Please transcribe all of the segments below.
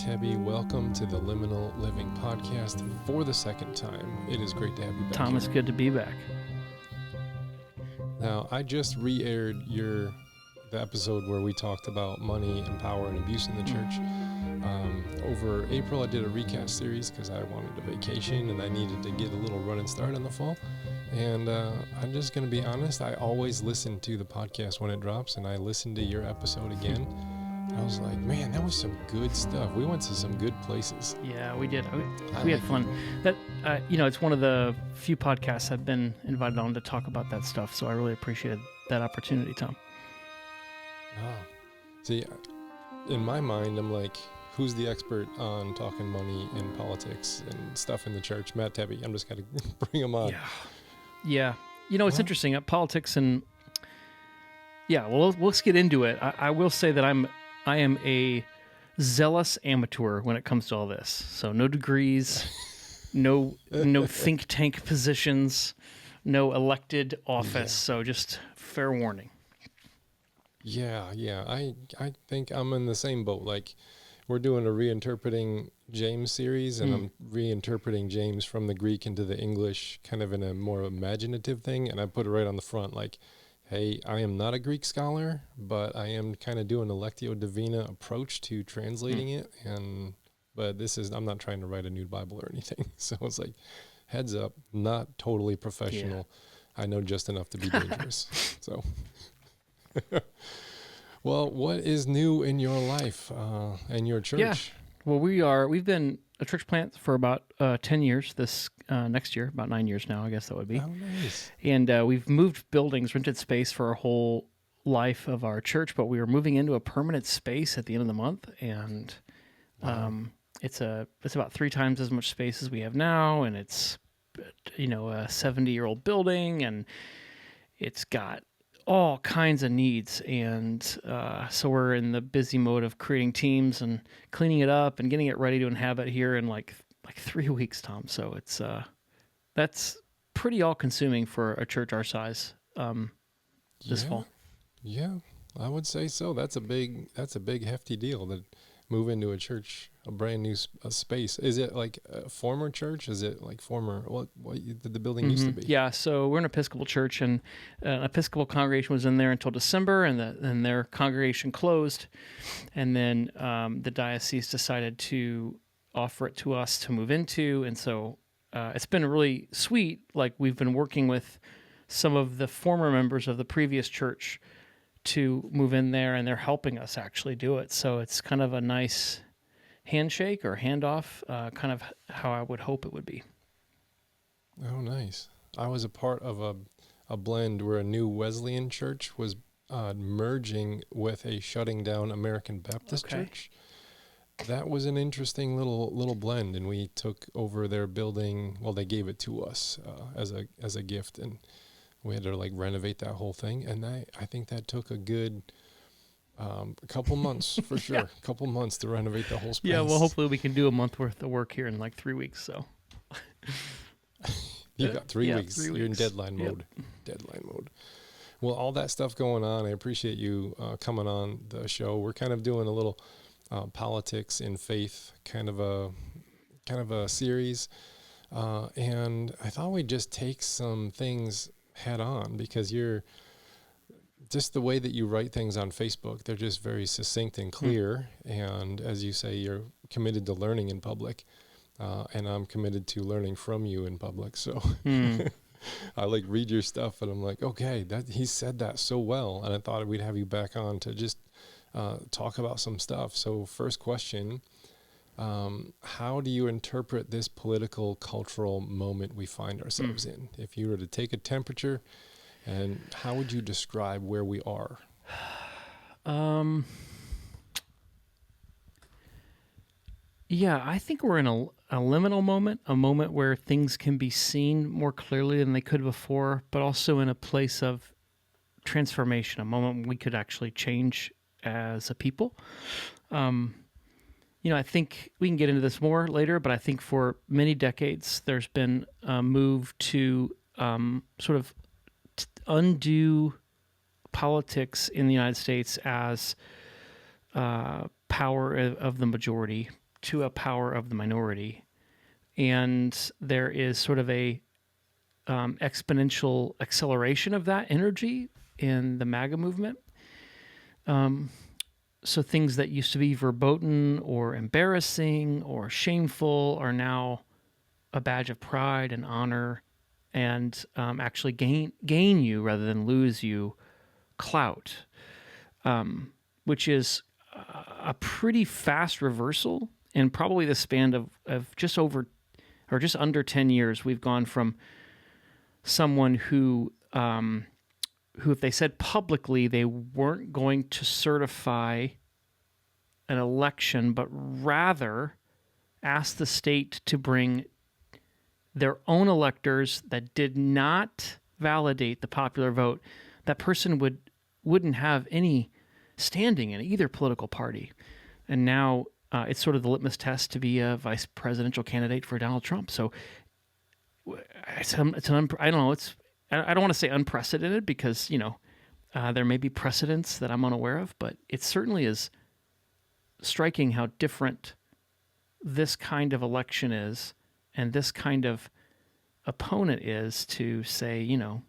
Tebbe. Welcome to the Liminal Living Podcast for the second time. It is great to have you back. Tom, it's good to be back. Now, I just re-aired the episode where we talked about money and power and abuse in the church. Over April, I did a recast series because I wanted a vacation and I needed to get a little running start in the fall. And I'm just going to be honest, I always listen to the podcast when it drops, and I listened to your episode again. I was like, man, that was some good stuff. We went to some good places. Yeah, we did. We had fun. That it's one of the few podcasts I've been invited on to talk about that stuff, so I really appreciated that opportunity, Tom. Oh. See, in my mind, I'm like, who's the expert on talking money and politics and stuff in the church? Matt Tebbe. I'm just going to bring him on. Yeah. It's interesting. Politics and... Yeah, well, let's get into it. I will say that I am a zealous amateur when it comes to all this. So no degrees, no think tank positions, no elected office. Yeah. So just fair warning. Yeah. I think I'm in the same boat. Like, we're doing a reinterpreting James series, and I'm reinterpreting James from the Greek into the English, kind of in a more imaginative thing. And I put it right on the front, like, hey, I am not a Greek scholar, but I am kind of doing a Lectio Divina approach to translating it. But I'm not trying to write a new Bible or anything. So it's like, heads up, not totally professional. Yeah. I know just enough to be dangerous. So, well, what is new in your life and your church? Yeah. Well, we've been a church plant for about 10 years this next year, about 9 years now, I guess that would be. Oh, nice. And we've moved buildings, rented space for our whole life of our church, but we were moving into a permanent space at the end of the month, and it's about 3 times as much space as we have now, and it's a 70-year-old building, and it's got all kinds of needs, and so we're in the busy mode of creating teams and cleaning it up and getting it ready to inhabit here in like 3 weeks, Tom. So it's that's pretty all-consuming for a church our size this fall. Yeah, I would say so. That's a big hefty deal to move into a church, a brand new space. Is it like a former church? Is it like what did the building used to be? Yeah, so we're an Episcopal church, and an Episcopal congregation was in there until December, and their congregation closed, and then the diocese decided to offer it to us to move into, and so it's been really sweet. Like, we've been working with some of the former members of the previous church to move in there, and they're helping us actually do it. So it's kind of a nice handshake or handoff, kind of how I would hope it would be. Oh, nice. I was a part of a blend where a new Wesleyan church was merging with a shutting down American Baptist church. That was an interesting little blend, and we took over their building. Well, they gave it to us as a gift, and we had to renovate that whole thing. And I think that took a good couple months for sure. A couple months to renovate the whole space. Yeah, well, hopefully we can do a month worth of work here in 3 weeks. So you've got 3 weeks. 3 weeks. You're in deadline mode. Deadline mode. Well, all that stuff going on. I appreciate you coming on the show. We're kind of doing a little politics and faith kind of a series, and I thought we'd just take some things head on, because you're just the way that you write things on Facebook, they're just very succinct and clear. And as you say, you're committed to learning in public, and I'm committed to learning from you in public. So I read your stuff, and I'm like, okay, he said that so well. And I thought we'd have you back on to just talk about some stuff. So first question, how do you interpret this political, cultural moment we find ourselves in? If you were to take a temperature, and how would you describe where we are? Yeah, I think we're in a liminal moment, a moment where things can be seen more clearly than they could before, but also in a place of transformation, a moment when we could actually change as a people. I think we can get into this more later, but I think for many decades there's been a move to sort of undo politics in the United States as power of the majority to a power of the minority, and there is sort of a exponential acceleration of that energy in the MAGA movement. So things that used to be verboten or embarrassing or shameful are now a badge of pride and honor, and actually gain you rather than lose you clout, which is a pretty fast reversal in probably the span of just over or just under 10 years. We've gone from someone who if they said publicly they weren't going to certify an election, but rather ask the state to bring their own electors that did not validate the popular vote, that person wouldn't have any standing in either political party. And now it's sort of the litmus test to be a vice presidential candidate for Donald Trump. So I don't know. I don't want to say unprecedented because, there may be precedents that I'm unaware of, but it certainly is striking how different this kind of election is and this kind of opponent is to, say, in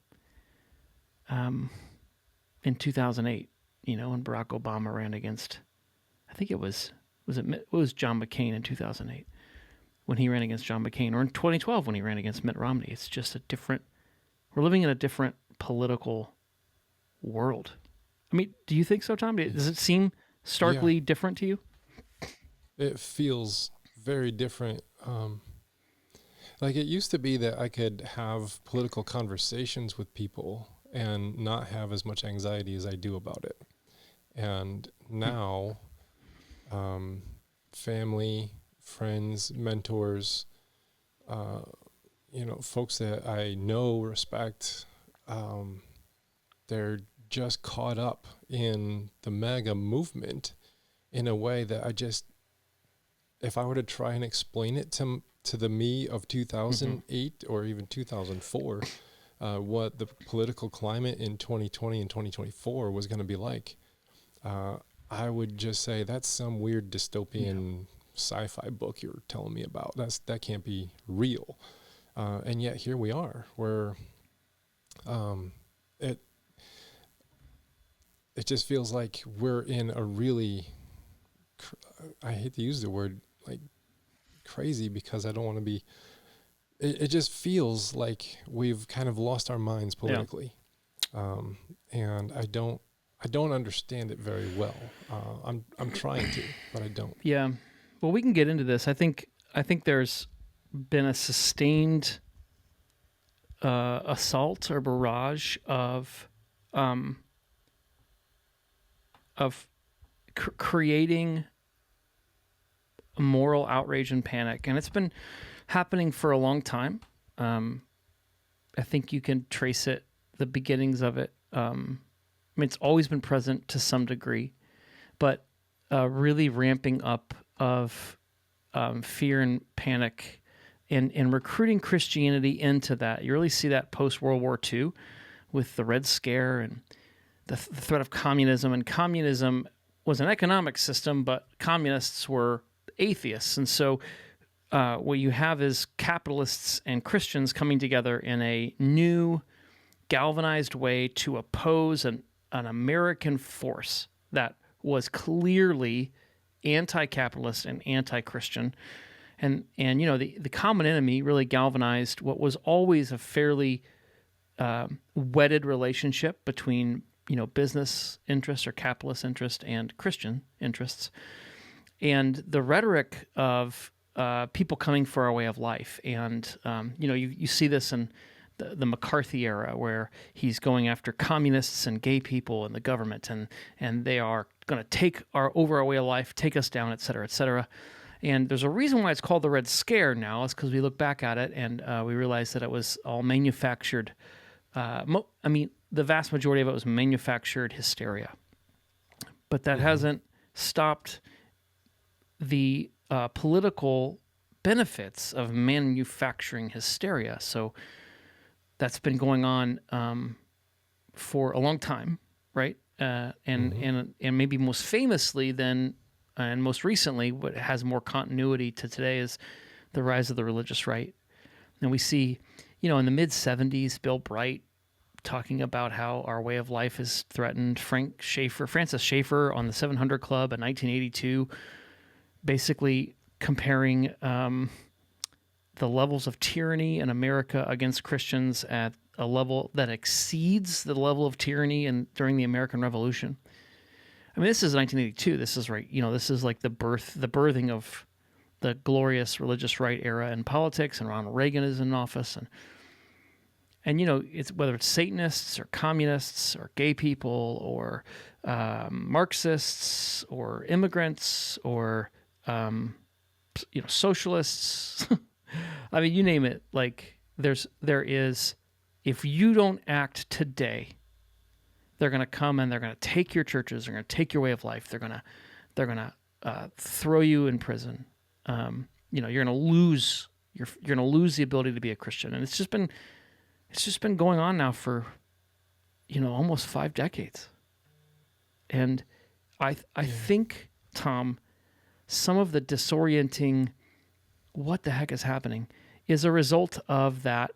2008, when Barack Obama ran against, I think it was John McCain in 2008 when he ran against John McCain, or in 2012 when he ran against Mitt Romney. It's just we're living in a different political world. I mean, do you think so, Tom? Does it seem starkly different to you? It feels very different. Like it used to be that I could have political conversations with people and not have as much anxiety as I do about it. And now, family, friends, mentors, folks that I know, respect, they're just caught up in the MAGA movement in a way that if I were to try and explain it to the me of 2008 or even 2004, what the political climate in 2020 and 2024 was going to be like, I would just say that's some weird dystopian sci-fi book you're telling me about. That can't be real. And yet here we are, where it just feels like we're in a really, I hate to use the word like crazy because I don't want to be, it just feels like we've kind of lost our minds politically. And I don't understand it very well. I'm trying to, but I don't. Yeah. Well, we can get into this. I think there's been a sustained assault or barrage of creating moral outrage and panic, and it's been happening for a long time. I think you can trace the beginnings of it. I mean, it's always been present to some degree, but really ramping up of fear and panic and recruiting Christianity into that. You really see that post-World War II with the Red Scare and the threat of communism. And communism was an economic system, but communists were atheists. And so what you have is capitalists and Christians coming together in a new, galvanized way to oppose an American force that was clearly anti-capitalist and anti-Christian. And the common enemy really galvanized what was always a fairly wedded relationship between business interests or capitalist interest and Christian interests. And the rhetoric of people coming for our way of life. And, you see this in the McCarthy era where he's going after communists and gay people in the government, and they are going to take over our way of life, take us down, et cetera, et cetera. And there's a reason why it's called the Red Scare now. It's because we look back at it and we realize that it was all manufactured. The vast majority of it was manufactured hysteria. But that hasn't stopped the political benefits of manufacturing hysteria. So that's been going on for a long time, right? And maybe most famously then And most recently, what has more continuity to today is the rise of the religious right. And we see, in the mid-'70s, Bill Bright talking about how our way of life is threatened. Francis Schaeffer on the 700 Club in 1982, basically comparing the levels of tyranny in America against Christians at a level that exceeds the level of tyranny during the American Revolution. I mean, this is 1982. This is right. This is like the birthing of the glorious religious right era in politics, and Ronald Reagan is in office, and it's whether it's Satanists or communists or gay people or Marxists or immigrants or socialists. I mean, you name it. Like there is, if you don't act today, they're going to come and they're going to take your churches. They're going to take your way of life. They're going to throw you in prison. You're going to lose. You're going to lose the ability to be a Christian, and it's just been going on now for almost 5 decades. And I think, Tom, some of the disorienting, what the heck is happening, is a result of that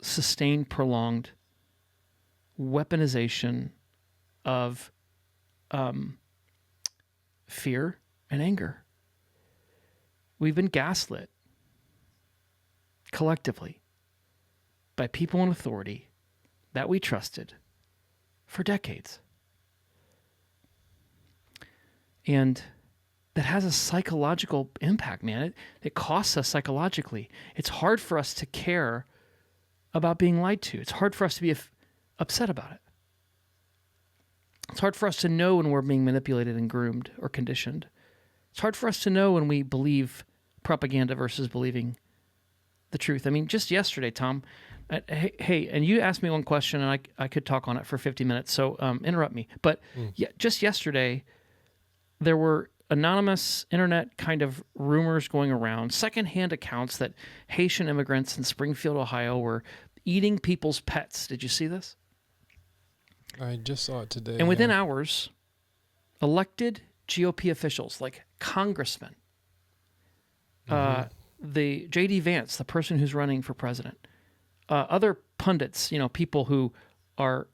sustained, prolonged weaponization of fear and anger. We've been gaslit collectively by people in authority that we trusted for decades. And that has a psychological impact, man. It costs us psychologically. It's hard for us to care about being lied to. It's hard for us to be upset about it. It's hard for us to know when we're being manipulated and groomed or conditioned. It's hard for us to know when we believe propaganda versus believing the truth. I mean, just yesterday, Tom, hey, and you asked me one question, and I could talk on it for 50 minutes, so interrupt me. But just yesterday, there were anonymous internet kind of rumors going around, secondhand accounts that Haitian immigrants in Springfield, Ohio were eating people's pets. Did you see this? I just saw it today. And within hours, elected GOP officials like congressmen, the J.D. Vance, the person who's running for president, other pundits, people who are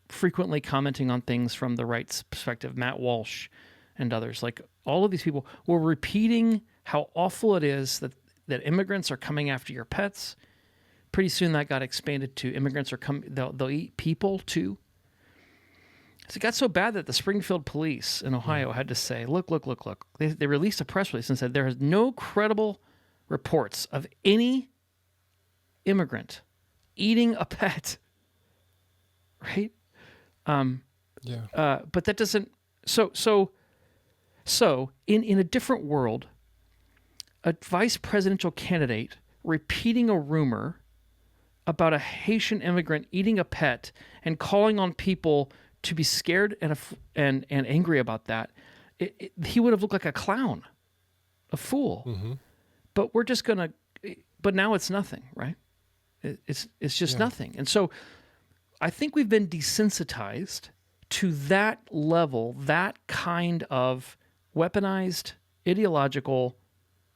frequently commenting on things from the right's perspective, Matt Walsh and others, like all of these people were repeating how awful it is that immigrants are coming after your pets. Pretty soon that got expanded to immigrants are they'll eat people too. So it got so bad that the Springfield police in Ohio had to say, look. They released a press release and said there is no credible reports of any immigrant eating a pet. Right? But that doesn't. So in a different world, a vice presidential candidate repeating a rumor about a Haitian immigrant eating a pet and calling on people to be scared and angry about that, he would have looked like a clown, a fool. Mm-hmm. But we're just gonna. But now it's nothing, right? It's just nothing. And so I think we've been desensitized to that level, that kind of weaponized, ideological,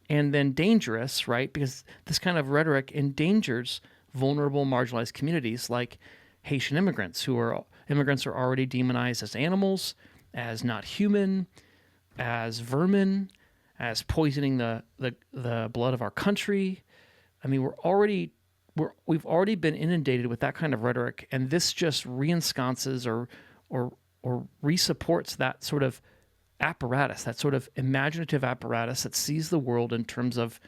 and then dangerous, right? Because this kind of rhetoric endangers vulnerable, marginalized communities like Haitian immigrants, immigrants are already demonized as animals, as not human, as vermin, as poisoning the blood of our country. I mean, we've already been inundated with that kind of rhetoric, and this just re-ensconces or re-supports that sort of apparatus, that sort of imaginative apparatus that sees the world in terms of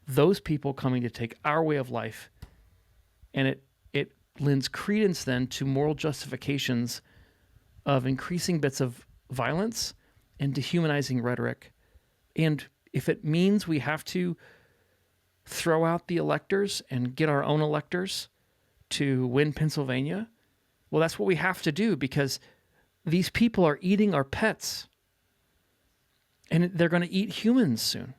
those people coming to take our way of life. And it lends credence then to moral justifications of increasing bits of violence and dehumanizing rhetoric. And if it means we have to throw out the electors and get our own electors to win Pennsylvania, well, that's what we have to do, because these people are eating our pets. And they're going to eat humans soon.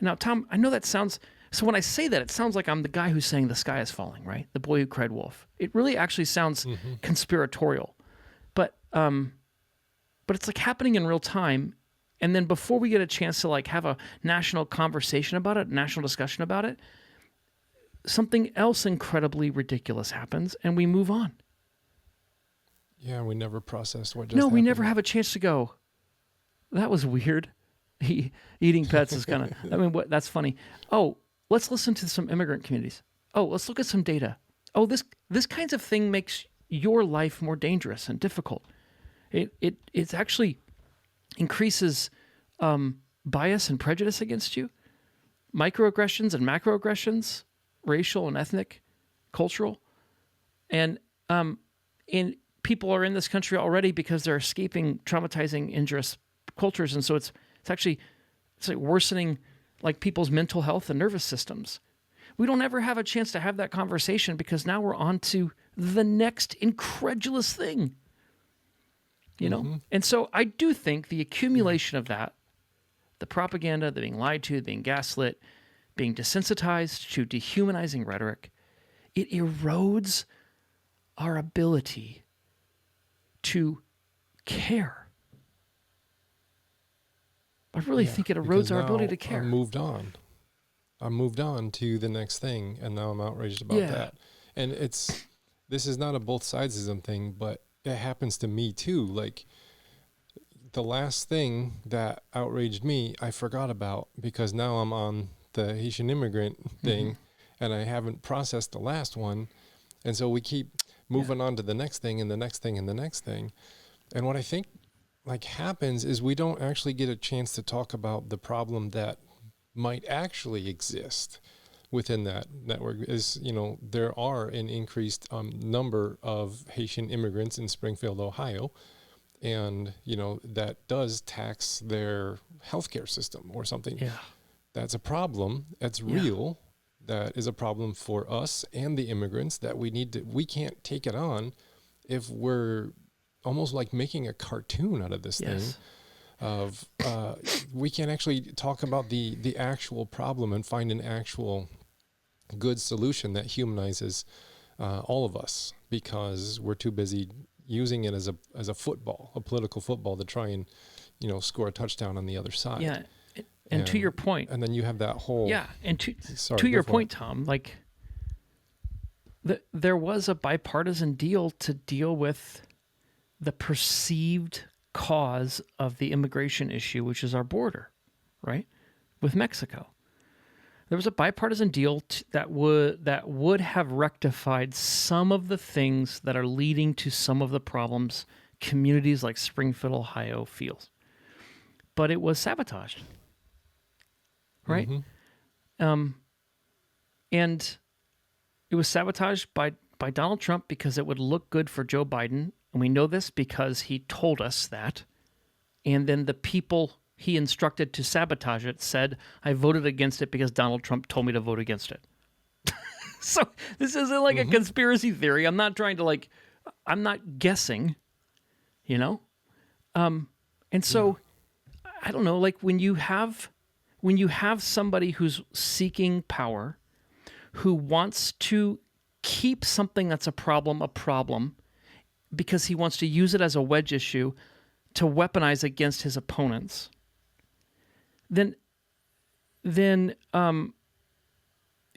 Now, Tom, I know that sounds... So when I say that, it sounds like I'm the guy who's saying the sky is falling, right? The boy who cried wolf. It really actually sounds conspiratorial. But but it's like happening in real time. And then before we get a chance to like have a national conversation about it, national discussion about it, something else incredibly ridiculous happens and we move on. Yeah, we never processed what just No, happened. we never have a chance to go, that was weird. Eating pets is kind of, I mean, that's funny. Oh, let's listen to some immigrant communities. Oh, let's look at some data. Oh, this kinds of thing makes your life more dangerous and difficult. It's actually increases bias and prejudice against you, microaggressions and macroaggressions, racial and ethnic, cultural, and people are in this country already because they're escaping traumatizing, injurious cultures, and so it's like worsening like people's mental health and nervous systems. We don't ever have a chance to have that conversation because now we're on to the next incredulous thing. You know? And so I do think the accumulation of that, the propaganda, the being lied to, being gaslit, being desensitized to dehumanizing rhetoric, it erodes our ability to care. I really think it erodes our ability to care. I moved on to the next thing, and now I'm outraged about that. And this is not a both sidesism thing, but it happens to me too. Like the last thing that outraged me, I forgot about because now I'm on the Haitian immigrant thing, and I haven't processed the last one. And so we keep moving on to the next thing and the next thing and the next thing. And what I think like happens is we don't actually get a chance to talk about the problem that might actually exist within that network. Is, you know, there are an increased number of Haitian immigrants in Springfield, Ohio, and, you know, that does tax their healthcare system or something. Yeah. That's a problem. That's real. That is a problem for us and the immigrants that we can't take it on if we're almost like making a cartoon out of this thing of, we can't actually talk about the actual problem and find an actual good solution that humanizes all of us because we're too busy using it as a football, a political football to try and, you know, score a touchdown on the other side. Yeah. And to your point. And then you have that whole... Yeah. And to your point, Tom, like there was a bipartisan deal to deal with the perceived cause of the immigration issue, which is our border, right, with Mexico. There was a bipartisan deal that would have rectified some of the things that are leading to some of the problems communities like Springfield, Ohio feels. But it was sabotaged, right? And it was sabotaged by Donald Trump because it would look good for Joe Biden. And we know this because he told us that. And then the people he instructed to sabotage it said, I voted against it because Donald Trump told me to vote against it. So this isn't like a conspiracy theory. I'm not trying to I'm not guessing, you know? And so, I don't know, like when you have somebody who's seeking power, who wants to keep something that's a problem because he wants to use it as a wedge issue to weaponize against his opponents, then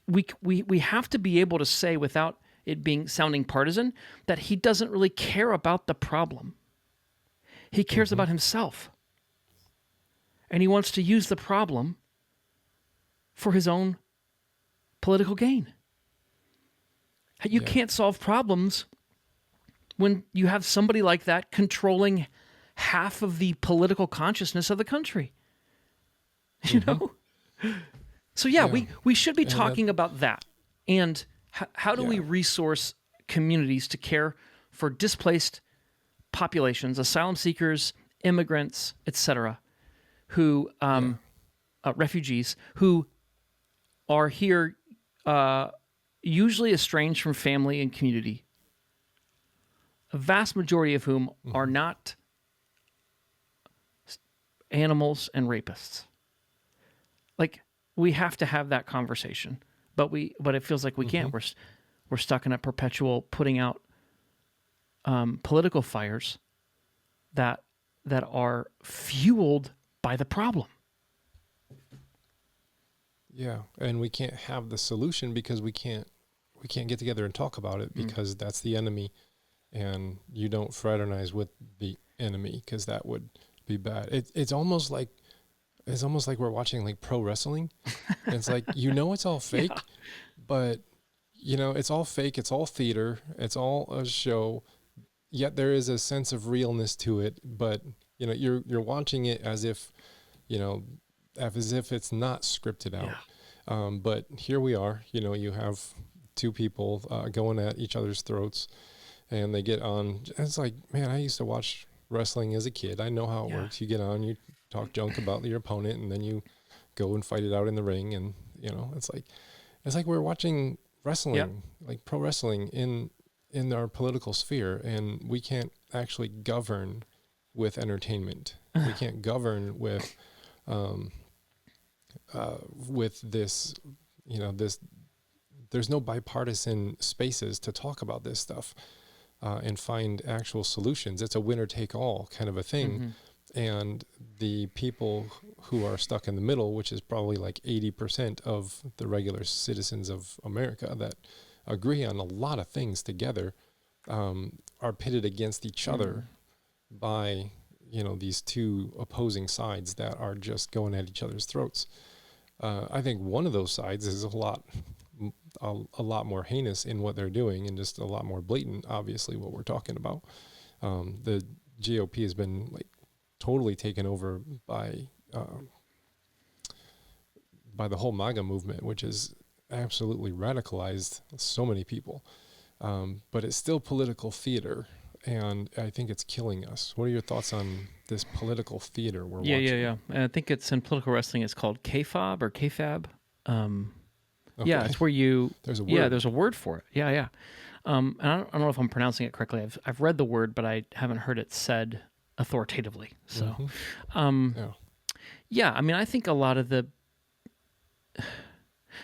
we have to be able to say without it being sounding partisan that he doesn't really care about the problem. He cares about himself. And he wants to use the problem for his own political gain. You can't solve problems when you have somebody like that controlling half of the political consciousness of the country. You know? So we should be talking about that. And how do we resource communities to care for displaced populations, asylum seekers, immigrants, etc., who refugees who are here usually estranged from family and community, a vast majority of whom are not animals and rapists. Like, we have to have that conversation, but it feels like we can't. We're stuck in a perpetual putting out political fires that that are fueled by the problem. Yeah, and we can't have the solution because we can't get together and talk about it because that's the enemy, and you don't fraternize with the enemy because that would be bad. It's almost like we're watching like pro wrestling. And it's like it's all fake, Yeah. but it's all fake. It's all theater. It's all a show. Yet there is a sense of realness to it. But you're watching it you know as if it's not scripted Yeah. out. But here we are. You have two people going at each other's throats, and they get on. It's like, man, I used to watch wrestling as a kid. I know how it Yeah. works. You get on, you talk junk about your opponent, and then you go and fight it out in the ring. And it's like we're watching wrestling, like pro wrestling in our political sphere, and we can't actually govern with entertainment. We can't govern with this, this. There's no bipartisan spaces to talk about this stuff and find actual solutions. It's a winner take all kind of a thing. And the people who are stuck in the middle, which is probably like 80% of the regular citizens of America that agree on a lot of things together, are pitted against each other by, these two opposing sides that are just going at each other's throats. I think one of those sides is a lot more heinous in what they're doing and just a lot more blatant, obviously, what we're talking about. The GOP has been like totally taken over by the whole MAGA movement, which has absolutely radicalized so many people. But it's still political theater, and I think it's killing us. What are your thoughts on this political theater we're watching? Yeah. And I think it's in political wrestling. It's called KFAB or KFAB. Okay. Yeah, it's where you. There's a word. Yeah, there's a word for it. Yeah. And I don't know if I'm pronouncing it correctly. I've read the word, but I haven't heard it said authoritatively. So, Yeah. I mean, I think a lot of the.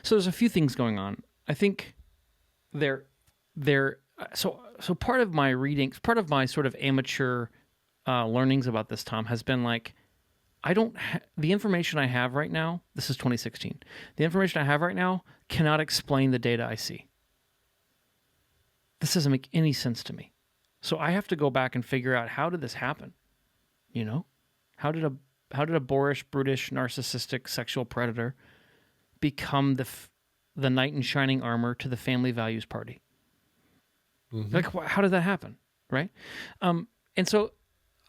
So there's a few things going on. I think so part of my readings, part of my sort of amateur learnings about this, Tom, has been like, the information I have right now, this is 2016, the information I have right now cannot explain the data I see. This doesn't make any sense to me. So I have to go back and figure out, how did this happen? How did a boorish, brutish, narcissistic sexual predator become the knight in shining armor to the family values party? Like, how did that happen, right? And so,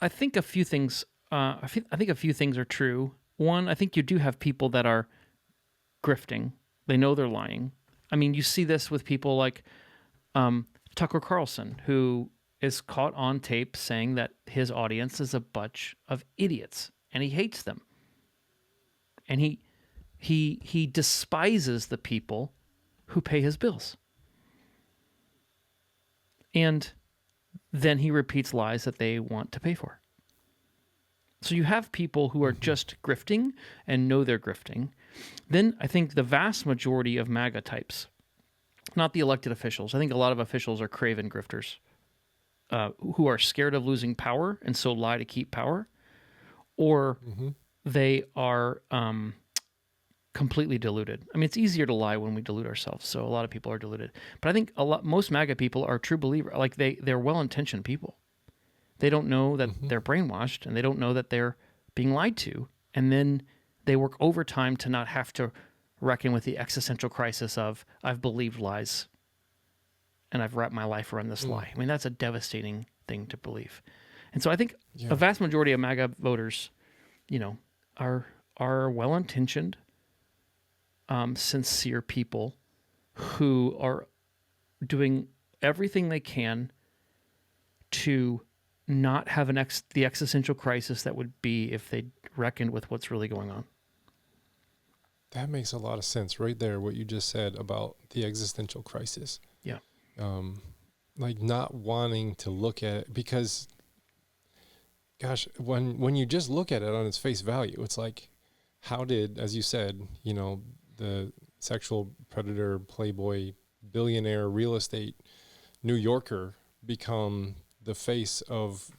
I think a few things. I think a few things are true. One, I think you do have people that are grifting. They know they're lying. I mean, you see this with people like Tucker Carlson, who is caught on tape saying that his audience is a bunch of idiots, and he hates them, and he despises the people who pay his bills. And then he repeats lies that they want to pay for. So you have people who are just grifting and know they're grifting. Then I think the vast majority of MAGA types, not the elected officials, I think a lot of officials are craven grifters who are scared of losing power and so lie to keep power, or they are completely deluded. I mean, it's easier to lie when we delude ourselves, so a lot of people are deluded. But I think most MAGA people are true believers. Like they're well-intentioned people. They don't know that they're brainwashed, and they don't know that they're being lied to, and then they work overtime to not have to reckon with the existential crisis of, I've believed lies, and I've wrapped my life around this lie. I mean, that's a devastating thing to believe. And so I think a vast majority of MAGA voters, are well-intentioned, sincere people who are doing everything they can to not have the existential crisis that would be if they reckoned with what's really going on. That makes a lot of sense right there, what you just said about the existential crisis. Yeah. Like not wanting to look at it because, gosh, when you just look at it on its face value, it's like, how did, as you said, the sexual predator, playboy, billionaire, real estate New Yorker become the face of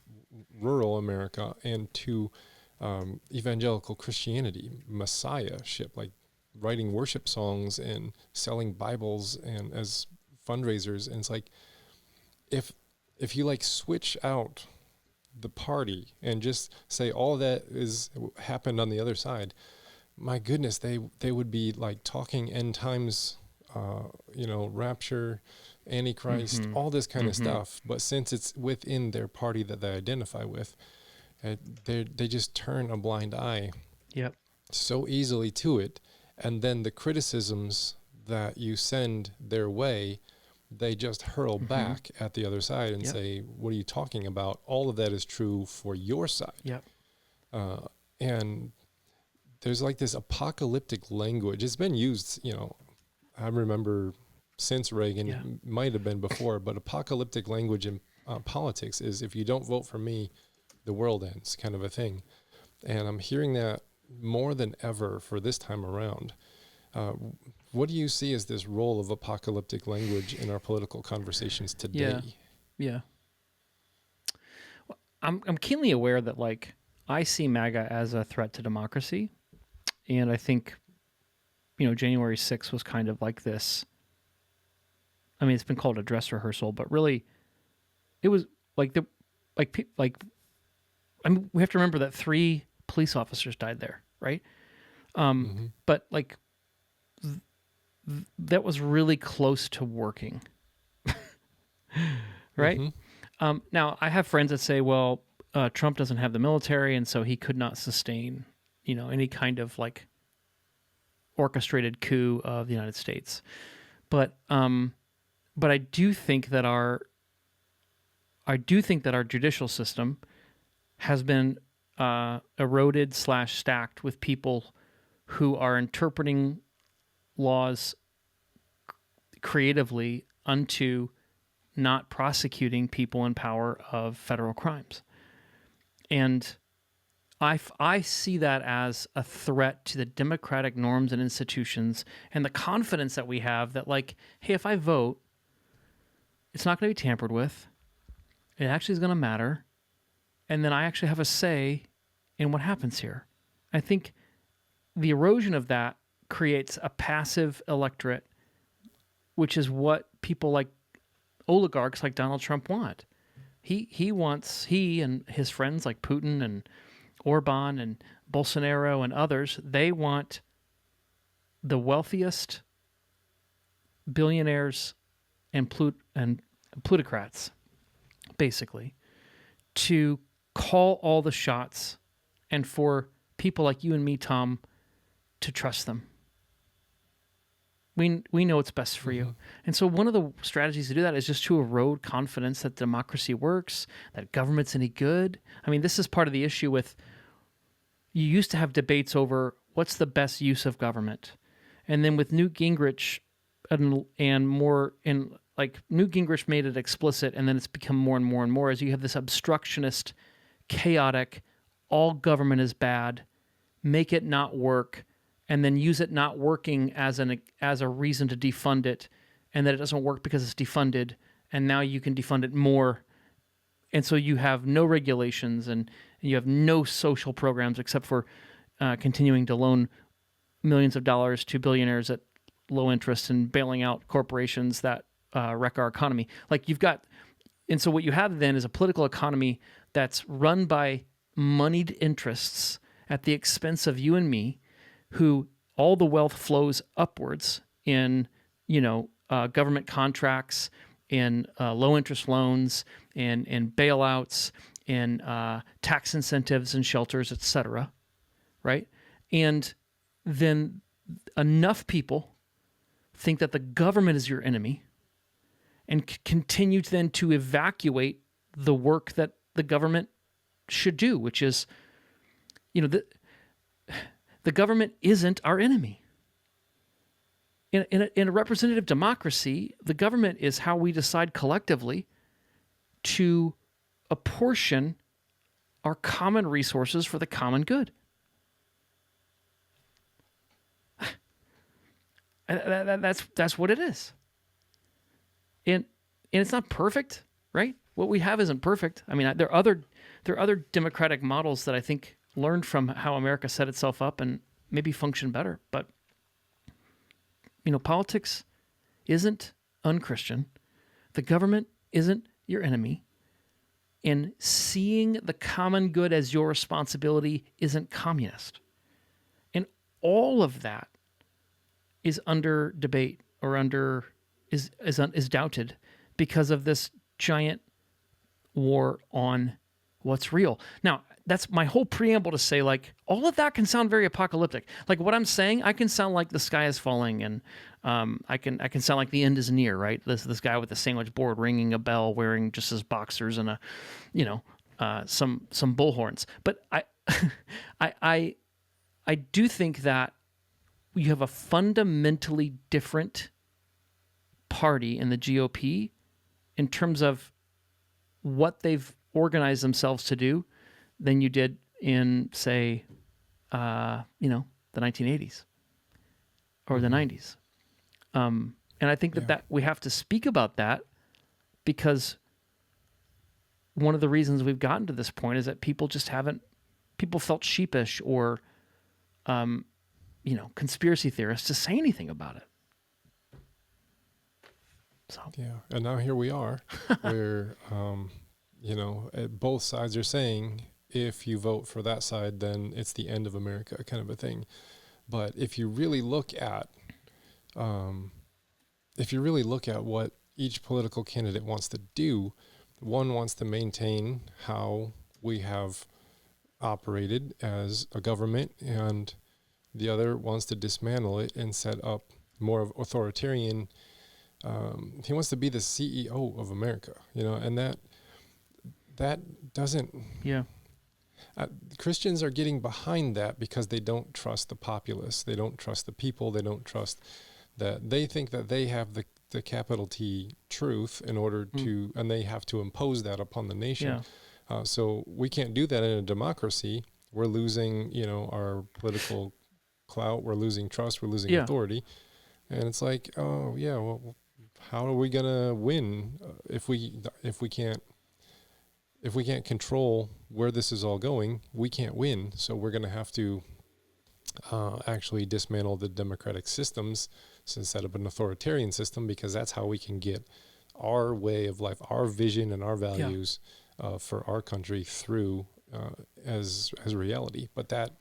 rural America and to evangelical Christianity, messiahship, like writing worship songs and selling Bibles and as fundraisers. And it's like if you like switch out the party and just say all that is happened on the other side, my goodness, they would be like talking end times, rapture, Antichrist, Mm-hmm. all this kind of Mm-hmm. stuff. But since it's within their party that they identify with, they just turn a blind eye Yep. so easily to it, and then the criticisms that you send their way, they just hurl Mm-hmm. back at the other side and Yep. say, "What are you talking about? All of that is true for your side." Yep. And there's like this apocalyptic language. It's been used, I remember since Reagan, Yeah. might have been before, but apocalyptic language in politics is if you don't vote for me, the world ends, kind of a thing. And I'm hearing that more than ever for this time around. Uh, what do you see as this role of apocalyptic language in our political conversations Yeah. today? Yeah. I'm keenly aware that like I see MAGA as a threat to democracy, and I think January 6th was kind of like this. I mean, it's been called a dress rehearsal, but really, it was like like I mean, we have to remember that 3 police officers died there, right? Mm-hmm. But like that was really close to working, right? Mm-hmm. Now I have friends that say, well, Trump doesn't have the military, and so he could not sustain, any kind of like orchestrated coup of the United States. But I do think that our judicial system has been eroded / stacked with people who are interpreting laws creatively unto not prosecuting people in power of federal crimes. And I see that as a threat to the democratic norms and institutions and the confidence that we have that, like, hey, if I vote, it's not going to be tampered with. It actually is going to matter. And then I actually have a say in what happens here. I think the erosion of that creates a passive electorate, which is what people like oligarchs like Donald Trump want. He and his friends like Putin and Orban and Bolsonaro and others, they want the wealthiest billionaires and plutocrats, basically, to call all the shots and for people like you and me, Tom, to trust them. We know what's best for Mm-hmm. you. And so one of the strategies to do that is just to erode confidence that democracy works, that government's any good. I mean, this is part of the issue with you used to have debates over what's the best use of government. And then with Newt Gingrich and more in like Newt Gingrich made it explicit, and then it's become more and more and more as you have this obstructionist, chaotic, all government is bad, make it not work, and then use it not working as a reason to defund it, and that it doesn't work because it's defunded, and now you can defund it more, and so you have no regulations and you have no social programs except for continuing to loan millions of dollars to billionaires at low interest and bailing out corporations that wreck our economy. Like you've got, and so what you have then is a political economy that's run by moneyed interests at the expense of you and me, who all the wealth flows upwards in, government contracts, in low interest loans, in bailouts, in tax incentives and shelters, etc. Right? And then enough people think that the government is your enemy and continue then to evacuate the work that the government should do, which is, the government isn't our enemy. In a representative democracy, the government is how we decide collectively to apportion our common resources for the common good. That's what it is. And it's not perfect, right? What we have isn't perfect. I mean, there are there are other democratic models that I think learned from how America set itself up and maybe function better. But, politics isn't unchristian. The government isn't your enemy. And seeing the common good as your responsibility isn't communist. And all of that is under debate or is doubted because of this giant war on what's real. Now, that's my whole preamble to say, like, all of that can sound very apocalyptic. Like what I'm saying, I can sound like the sky is falling, and I can sound like the end is near, right? This guy with the sandwich board ringing a bell, wearing just his boxers and some bullhorns. But I do think that you have a fundamentally different party in the GOP in terms of what they've organized themselves to do than you did in, say, the 1980s or the 90s. And I think that we have to speak about that, because one of the reasons we've gotten to this point is that people felt sheepish or, conspiracy theorists to say anything about it. So. Yeah, and now here we are, where, both sides are saying, if you vote for that side, then it's the end of America, kind of a thing. But if you really look at, what each political candidate wants to do, one wants to maintain how we have operated as a government, and the other wants to dismantle it and set up more of authoritarian. He wants to be the CEO of America, and that doesn't. Yeah. Christians are getting behind that because they don't trust the populace. They don't trust the people. They don't trust that. They think that they have the capital T truth in order to, and they have to impose that upon the nation. Yeah. So we can't do that in a democracy. We're losing, our political clout. We're losing trust. We're losing authority. And it's like, oh yeah, well, how are we gonna win if we can't control where this is all going? We can't win. So we're gonna have to actually dismantle the democratic systems, set up an authoritarian system, because that's how we can get our way of life, our vision, and our values for our country through as reality. But that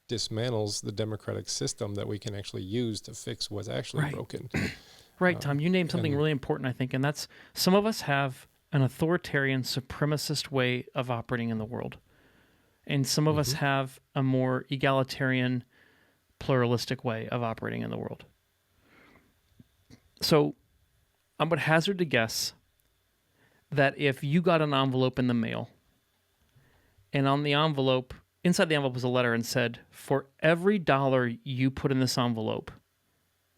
dismantles the democratic system that we can actually use to fix what's actually broken. Right, Tom, you named something really important, I think, and that's, some of us have an authoritarian, supremacist way of operating in the world, and some of us have a more egalitarian, pluralistic way of operating in the world. So I would hazard to guess that if you got an envelope in the mail, and on the envelope, inside the envelope was a letter and said, for every dollar you put in this envelope,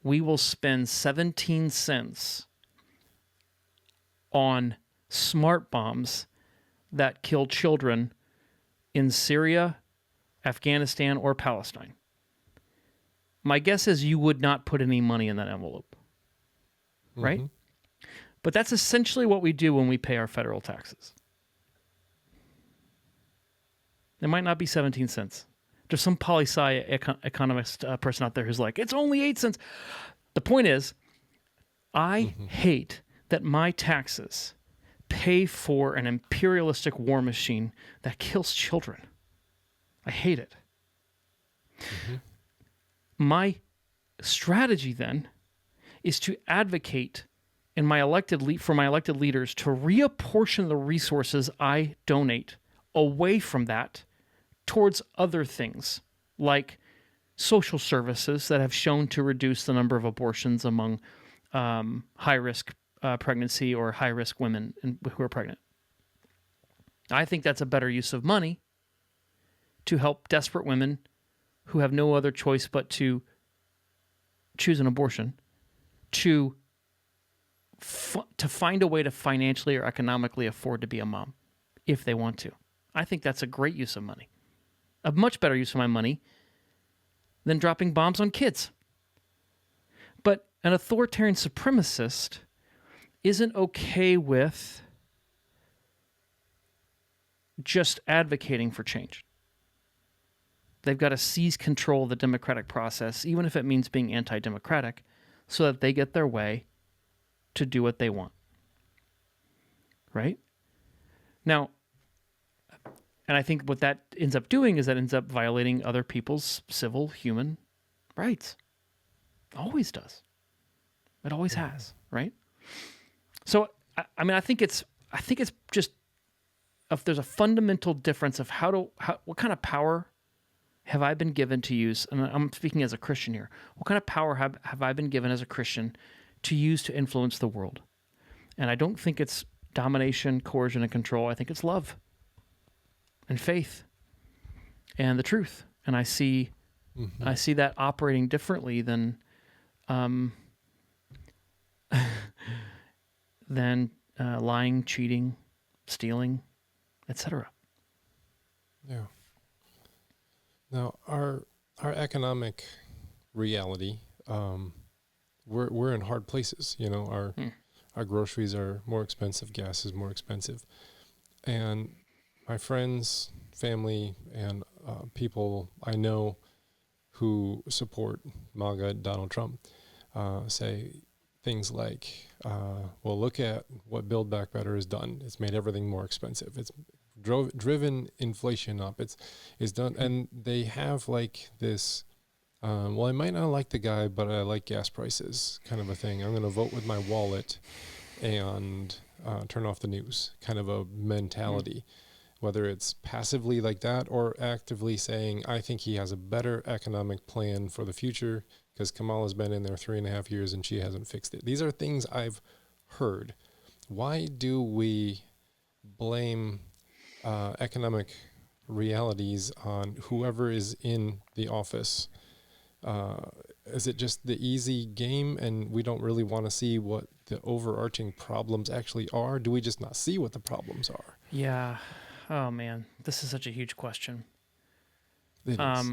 we will spend 17 cents on smart bombs that kill children in Syria, Afghanistan, or Palestine. My guess is you would not put any money in that envelope, right? But that's essentially what we do when we pay our federal taxes. It might not be 17 cents. There's some poli-sci economist person out there who's like, it's only 8 cents. The point is, I hate that my taxes pay for an imperialistic war machine that kills children. I hate it. My strategy then is to advocate for my elected leaders to reapportion the resources I donate away from that towards other things, like social services that have shown to reduce the number of abortions among high-risk pregnancy or high-risk women who are pregnant. I think that's a better use of money to help desperate women who have no other choice but to choose an abortion, to find a way to financially or economically afford to be a mom if they want to. I think that's a great use of money. A much better use of my money than dropping bombs on kids. But an authoritarian supremacist isn't okay with just advocating for change. They've got to seize control of the democratic process, even if it means being anti-democratic, so that they get their way to do what they want. Right? Now, and I think what that ends up doing is that ends up violating other people's civil human rights. Always does. It always has, right? So, I mean, I think it's just, if there's a fundamental difference of what kind of power have I been given to use, and I'm speaking as a Christian here, what kind of power have I been given as a Christian to use to influence the world? And I don't think it's domination, coercion, and control. I think it's love and faith and the truth. And I see that operating differently than lying, cheating, stealing, etc. Yeah. Now, our economic reality, we're in hard places. You know, our groceries are more expensive, gas is more expensive, and my friends, family, and people I know who support MAGA Donald Trump say things like, well, look at what Build Back Better has done. It's made everything more expensive. It's driven inflation up. It's done. And they have like this, well, I might not like the guy, but I like gas prices kind of a thing. I'm going to vote with my wallet and turn off the news kind of a mentality. Whether it's passively like that or actively saying, I think he has a better economic plan for the future because Kamala's been in there 3.5 years and she hasn't fixed it. These are things I've heard. Why do we blame economic realities on whoever is in the office? Is it just the easy game and we don't really want to see what the overarching problems actually are? Do we just not see what the problems are? Yeah. Oh man, this is such a huge question. It is.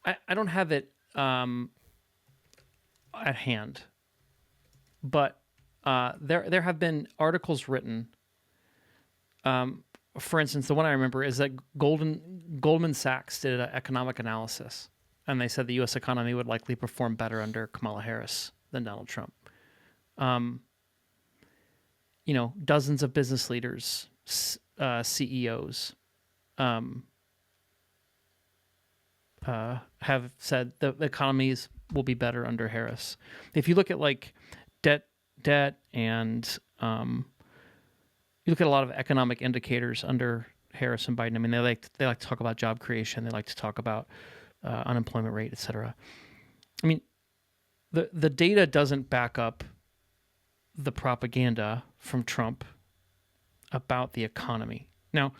I don't have it at hand, but there have been articles written. For instance, the one I remember is that Goldman Sachs did an economic analysis, and they said the U.S. economy would likely perform better under Kamala Harris than Donald Trump. You know, dozens of business leaders, CEOs, have said the economies will be better under Harris. If you look at like debt and you look at a lot of economic indicators under Harris and Biden. I mean, they like to talk about job creation. They like to talk about unemployment rate, et cetera. I mean, the data doesn't back up the propaganda from Trump about the economy. Now,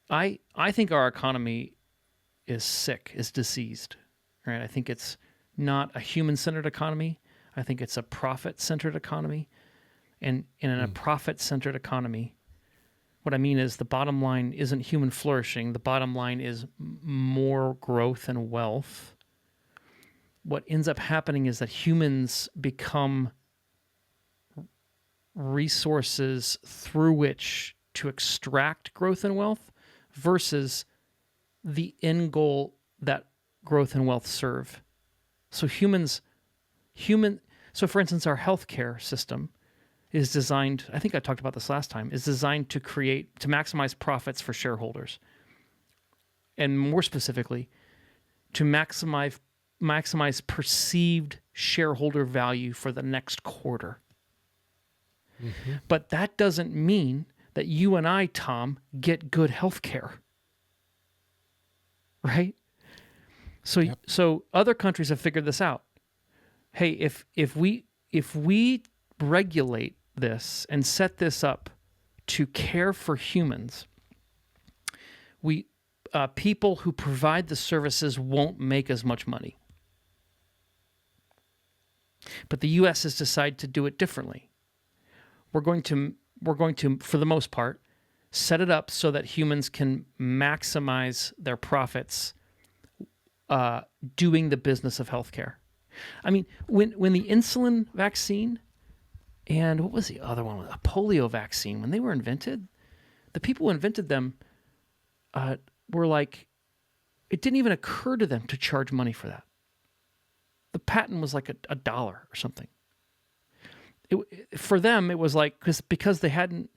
I think our economy is sick, is diseased, right? I think it's not a human-centered economy. I think it's a profit-centered economy. And in a profit-centered economy, what I mean is the bottom line isn't human flourishing. The bottom line is more growth and wealth. What ends up happening is that humans become resources through which to extract growth and wealth versus the end goal that growth and wealth serve. So so for instance, our healthcare system is designed, I think I talked about this last time, is designed to maximize profits for shareholders. And more specifically, to maximize perceived shareholder value for the next quarter. Mm-hmm. But that doesn't mean that you and I, Tom, get good health care. Right? So other countries have figured this out. Hey, if we regulate this and set this up to care for humans, people who provide the services won't make as much money. But the U.S. has decided to do it differently. We're going to, for the most part, set it up so that humans can maximize their profits doing the business of healthcare. I mean, when the insulin vaccine and what was the other one? A polio vaccine, when they were invented, the people who invented them were like, it didn't even occur to them to charge money for that. The patent was like a dollar or something. For them, it was like, because they hadn't,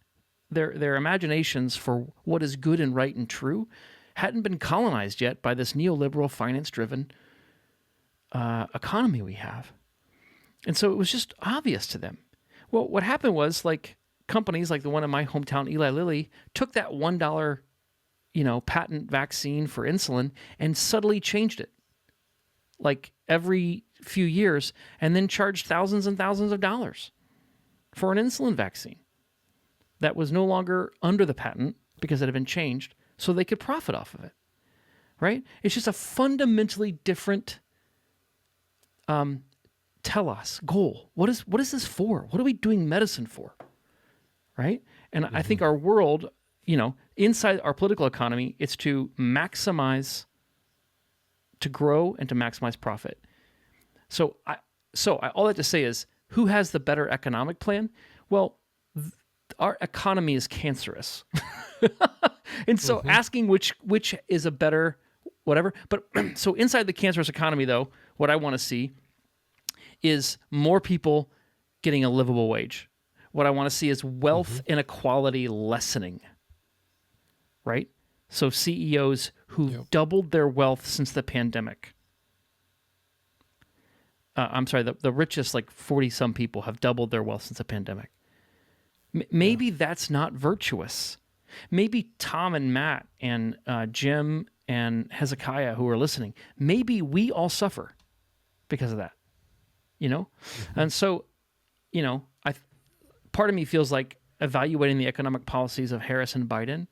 their imaginations for what is good and right and true hadn't been colonized yet by this neoliberal finance-driven economy we have. And so it was just obvious to them. Well, what happened was, like, companies like the one in my hometown, Eli Lilly, took that $1, patent vaccine for insulin and subtly changed it, like every few years, and then charged thousands and thousands of dollars for an insulin vaccine that was no longer under the patent because it had been changed, so they could profit off of it, right? It's just a fundamentally different telos, goal. What is this for? What are we doing medicine for, right? And I think our world, inside our political economy, it's to maximize, to grow and to maximize profit. So all that to say is, who has the better economic plan? Well, our economy is cancerous. And so asking which is a better whatever. But so inside the cancerous economy, though, what I want to see is more people getting a livable wage. What I want to see is wealth inequality lessening, right? So CEOs who've doubled their wealth since the pandemic. I'm sorry, the richest, like 40-some people, have doubled their wealth since the pandemic. Maybe that's not virtuous. Maybe Tom and Matt and Jim and Hezekiah who are listening, maybe we all suffer because of that, And so, part of me feels like evaluating the economic policies of Harris and Biden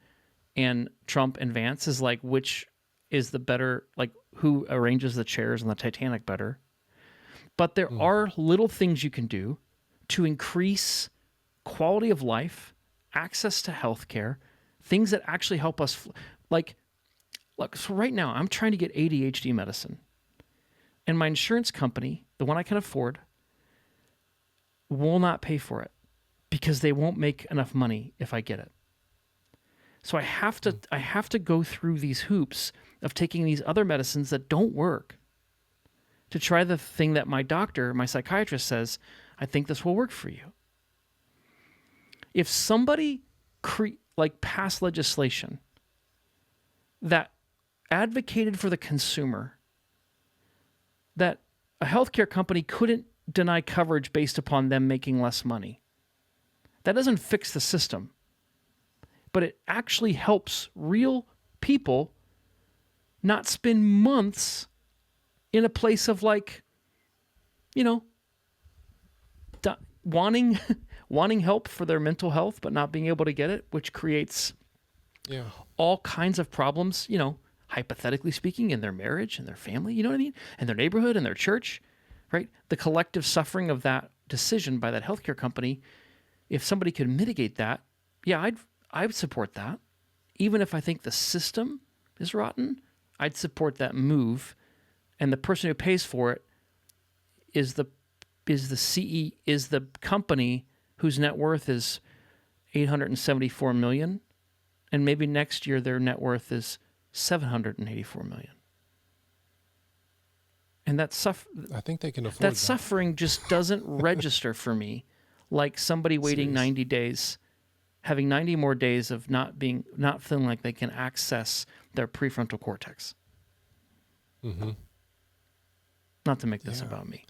and Trump and Vance is like, which is the better, like, who arranges the chairs on the Titanic better. But there are little things you can do to increase quality of life, access to healthcare, things that actually help us. So right now I'm trying to get ADHD medicine, and my insurance company, the one I can afford, will not pay for it because they won't make enough money if I get it. So I have to go through these hoops of taking these other medicines that don't work to try the thing that my doctor, my psychiatrist says, I think this will work for you. If somebody passed legislation that advocated for the consumer, that a healthcare company couldn't deny coverage based upon them making less money, that doesn't fix the system, but it actually helps real people not spend months in a place of wanting help for their mental health, but not being able to get it, which creates all kinds of problems, hypothetically speaking, in their marriage and their family, you know what I mean? And their neighborhood and their church, right? The collective suffering of that decision by that healthcare company, if somebody could mitigate that, I'd support that. Even if I think the system is rotten, I'd support that move. And the person who pays for it is the company whose net worth is $874 million, and maybe next year their net worth is $784 million. And I think they can afford that. Suffering just doesn't register for me like somebody waiting 90 days, having 90 more days of not feeling like they can access their prefrontal cortex. Mm-hmm. Not to make this about me.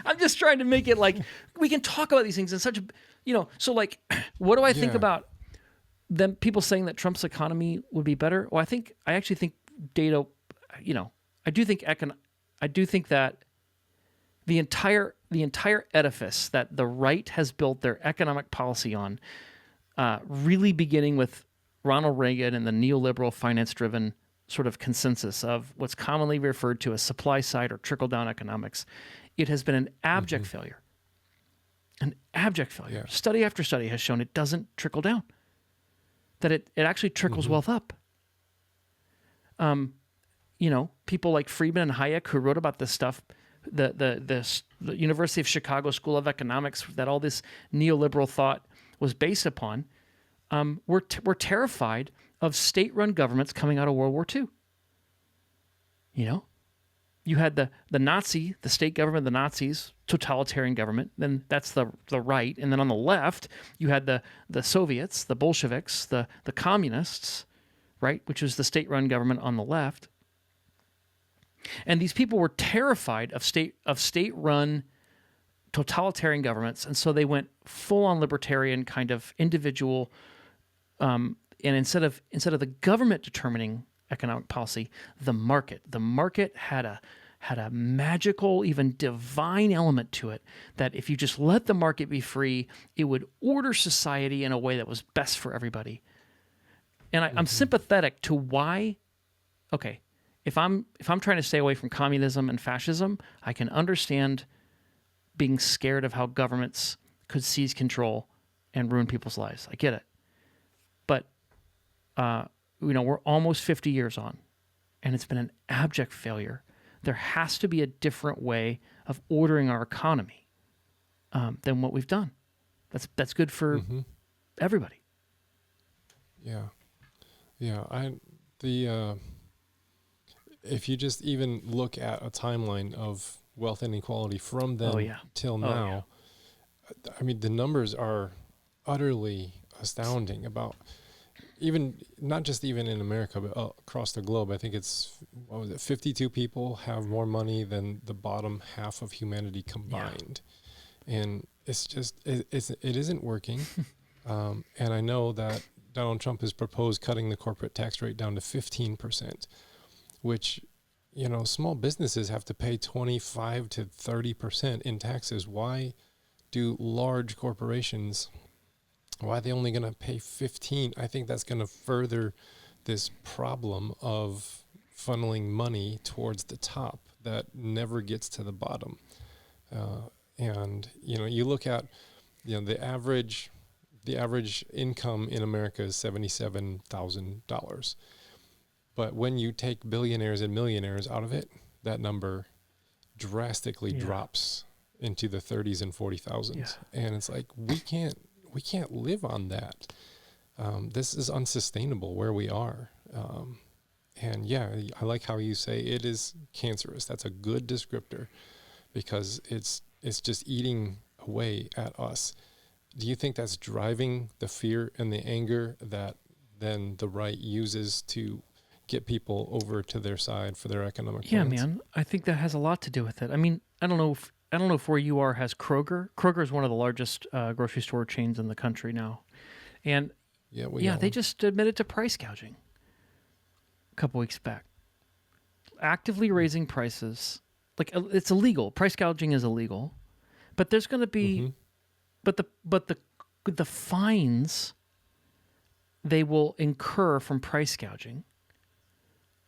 I'm just trying to make it like we can talk about these things in such a, so like, what do I think about them, people saying that Trump's economy would be better? Well, I actually think data, I do think that the entire edifice that the right has built their economic policy on, really beginning with Ronald Reagan and the neoliberal finance-driven sort of consensus of what's commonly referred to as supply side or trickle down economics, it has been an abject failure. An abject failure. Yeah. Study after study has shown it doesn't trickle down, that it actually trickles wealth up. People like Friedman and Hayek who wrote about this stuff, the University of Chicago School of Economics that all this neoliberal thought was based upon, were terrified of state-run governments coming out of World War II. You know, you had the state government, the Nazis, totalitarian government. Then that's the right, and then on the left you had the Soviets, the Bolsheviks, the communists, right, which was the state-run government on the left. And these people were terrified of state-run totalitarian governments, and so they went full-on libertarian kind of individual. And instead of the government determining economic policy, the market had a magical, even divine element to it, that if you just let the market be free, it would order society in a way that was best for everybody. And I'm sympathetic to why. Okay, if I'm trying to stay away from communism and fascism, I can understand being scared of how governments could seize control and ruin people's lives. I get it. But we're almost 50 years on, and it's been an abject failure. There has to be a different way of ordering our economy than what we've done. That's good for everybody. Yeah. If you just even look at a timeline of wealth inequality from then till now, I mean, the numbers are utterly astounding. About even not just even in America, but across the globe. I think it's 52 people have more money than the bottom half of humanity combined, and it's just it isn't working. And I know that Donald Trump has proposed cutting the corporate tax rate down to 15%, which, small businesses have to pay 25 to 30% in taxes. Why do large corporations, why are they only going to pay 15? I think that's going to further this problem of funneling money towards the top that never gets to the bottom. And, you look at, the average income in America is $77,000. But when you take billionaires and millionaires out of it, that number drastically drops into the 30s and 40,000s. Yeah. And it's like, we can't live on that. This is unsustainable where we are. And I like how you say it is cancerous. That's a good descriptor, because it's just eating away at us. Do you think that's driving the fear and the anger that then the right uses to get people over to their side for their economic plans? Yeah, man. I think that has a lot to do with it. I mean, I don't know if where you are has Kroger. Kroger is one of the largest grocery store chains in the country now. And they just admitted to price gouging a couple weeks back. Actively raising prices. Like, it's illegal. Price gouging is illegal. But there's going to be but the fines they will incur from price gouging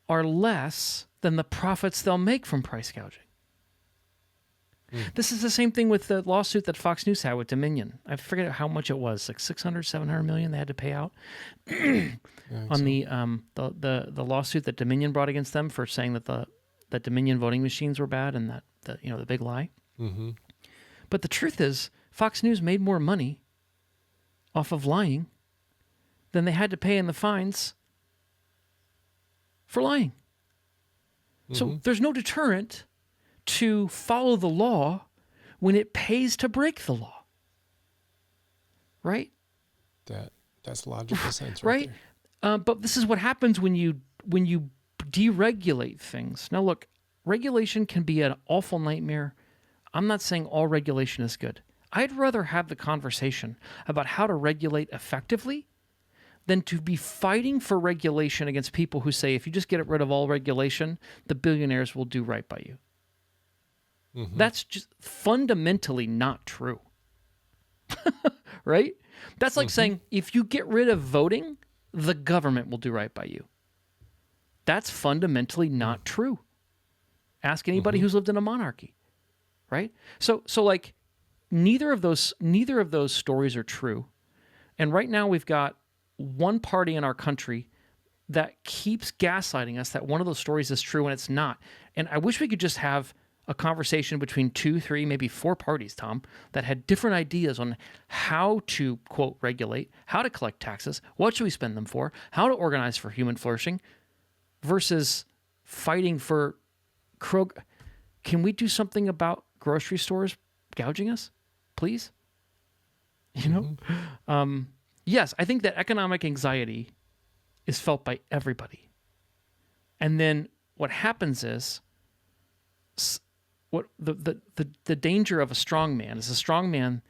are less than the profits they'll make from price gouging. This is the same thing with the lawsuit that Fox News had with Dominion. I forget how much it was, like 700 million they had to pay out on the lawsuit that Dominion brought against them for saying that Dominion voting machines were bad, and that the big lie. Mm-hmm. But the truth is, Fox News made more money off of lying than they had to pay in the fines for lying. Mm-hmm. So there's no deterrent to follow the law when it pays to break the law. Right? That's logical sense, right? But this is what happens when you deregulate things. Now look, regulation can be an awful nightmare. I'm not saying all regulation is good. I'd rather have the conversation about how to regulate effectively than to be fighting for regulation against people who say, if you just get rid of all regulation, the billionaires will do right by you. Mm-hmm. That's just fundamentally not true. Right? That's like saying, if you get rid of voting, the government will do right by you. That's fundamentally not true. Ask anybody who's lived in a monarchy. Right? So like, neither of those stories are true. And right now we've got one party in our country that keeps gaslighting us that one of those stories is true and it's not. And I wish we could just have a conversation between 2, 3, maybe 4 parties, Tom, that had different ideas on how to, quote, regulate, how to collect taxes, what should we spend them for, how to organize for human flourishing, versus fighting for Kroger. Can we do something about grocery stores gouging us, please? You know? Yes, I think that economic anxiety is felt by everybody. And then what happens is, what the danger of a strong man is a strong man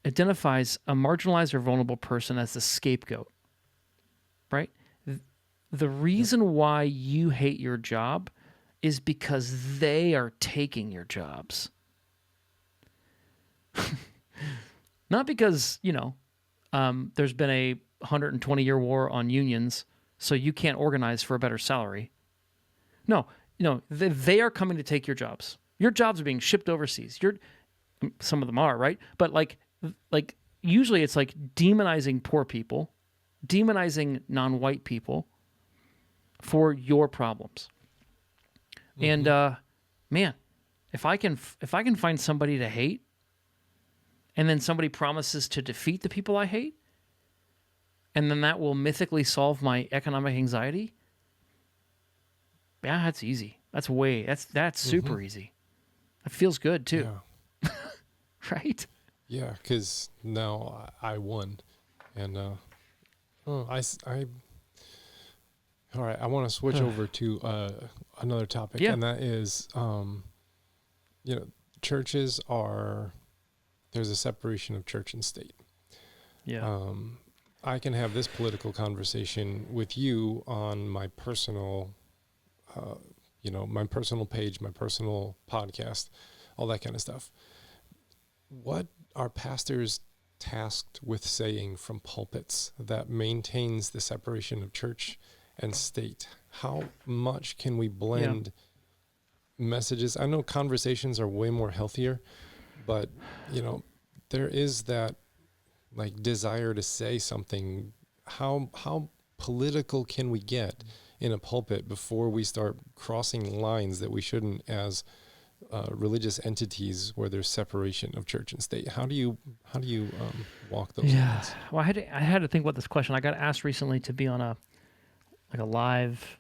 identifies a marginalized or vulnerable person as the scapegoat, right? The reason why you hate your job is because they are taking your jobs. Not because, there's been a 120-year war on unions, so you can't organize for a better salary. No, they are coming to take your jobs. Your jobs are being shipped overseas. Some of them are, right? But like usually it's like demonizing poor people, demonizing non-white people for your problems. And man, if I can find somebody to hate, and then somebody promises to defeat the people I hate, and then that will mythically solve my economic anxiety, yeah, that's easy. That's super easy. It feels good too. Yeah. Right? Yeah, because now I won. And all right, I want to switch over to another topic. Yeah. And that is, churches there's a separation of church and state. Yeah. I can have this political conversation with you on my personal, my personal page, my personal podcast, all that kind of stuff. What are pastors tasked with saying from pulpits that maintains the separation of church and state? How much can we blend messages? I know conversations are way more healthier, but there is that like desire to say something. How political can we get in a pulpit before we start crossing lines that we shouldn't as religious entities where there's separation of church and state? How do you walk those lines? Well, I had to think about this question. I got asked recently to be on a live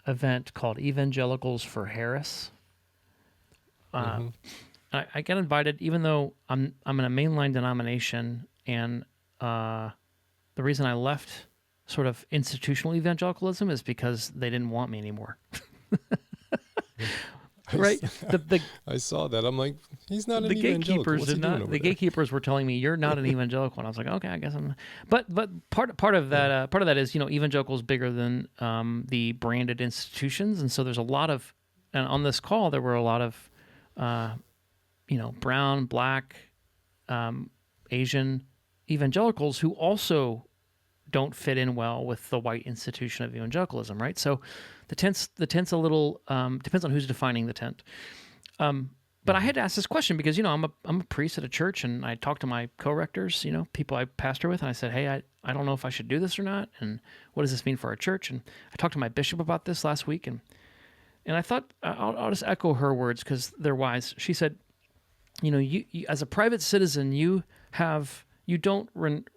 event called Evangelicals for Harris. I got invited, even though I'm in a mainline denomination, and the reason I left sort of institutional evangelicalism is because they didn't want me anymore. Right? I saw that. I'm like, he's not an the evangelical. gatekeepers What's he did doing not. over The there? gatekeepers were telling me you're not an evangelical, and I was like, okay, I guess I'm. But part of that is evangelical is bigger than the branded institutions, and so there's a lot of, and on this call there were a lot of, brown, black, Asian evangelicals who also don't fit in well with the white institution of evangelicalism, right? So the tent's a little depends on who's defining the tent. But I had to ask this question because I'm a priest at a church, and I talked to my co-rectors, people I pastor with, and I said, hey, I don't know if I should do this or not, and what does this mean for our church? And I talked to my bishop about this last week, and I thought I'll just echo her words because they're wise. She said, you as a private citizen, you don't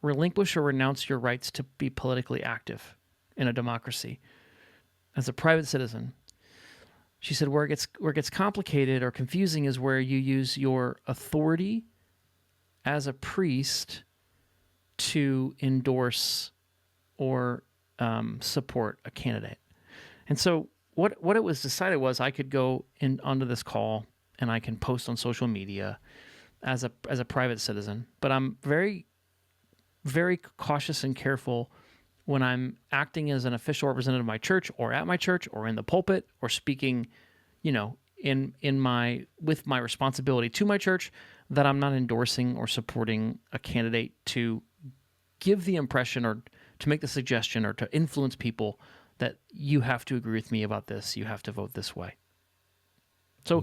relinquish or renounce your rights to be politically active in a democracy. As a private citizen, she said, where it gets complicated or confusing is where you use your authority as a priest to endorse or support a candidate. And so what it was decided was I could go onto this call and I can post on social media as a private citizen, but I'm very, very cautious and careful when I'm acting as an official representative of my church or at my church or in the pulpit or speaking, with my responsibility to my church, that I'm not endorsing or supporting a candidate to give the impression or to make the suggestion or to influence people that you have to agree with me about this, you have to vote this way. So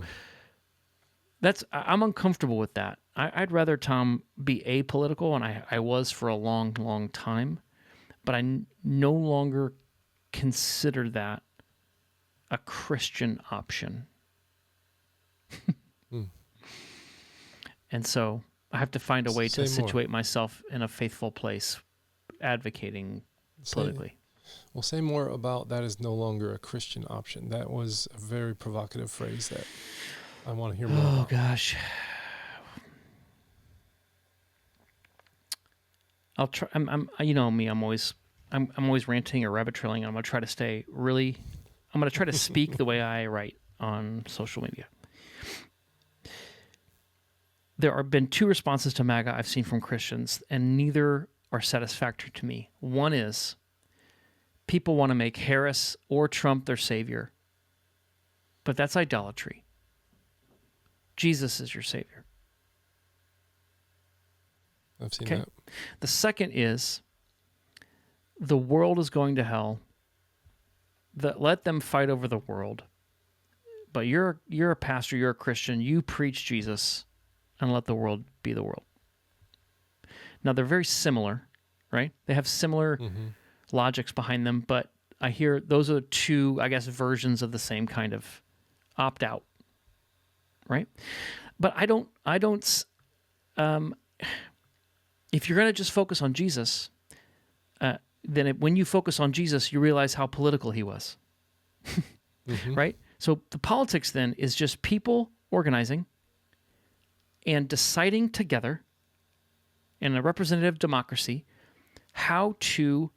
I'm uncomfortable with that. I'd rather, Tom, be apolitical, and I was for a long, long time, but I no longer consider that a Christian option. And so I have to find a way to Say more. situate myself in a faithful place, advocating politically. Well, say more about that is no longer a Christian option. That was a very provocative phrase that I want to hear more Oh about. gosh. I'll try. You know me. I'm always ranting or rabbit trailing. I'm gonna try to stay really. I'm gonna try to speak the way I write on social media. There have been two responses to MAGA I've seen from Christians, and neither are satisfactory to me. One is people want to make Harris or Trump their savior, but that's idolatry. Jesus is your savior. I've seen Okay. that. The second is the world is going to hell. Let them fight over the world. But you're a pastor, you're a Christian, you preach Jesus, and let the world be the world. Now they're very similar, right? They have similar logics behind them, but I hear those are two, I guess, versions of the same kind of opt out, right? But I don't. If you're going to just focus on Jesus, then when you focus on Jesus, you realize how political he was, right? So the politics then is just people organizing and deciding together in a representative democracy how to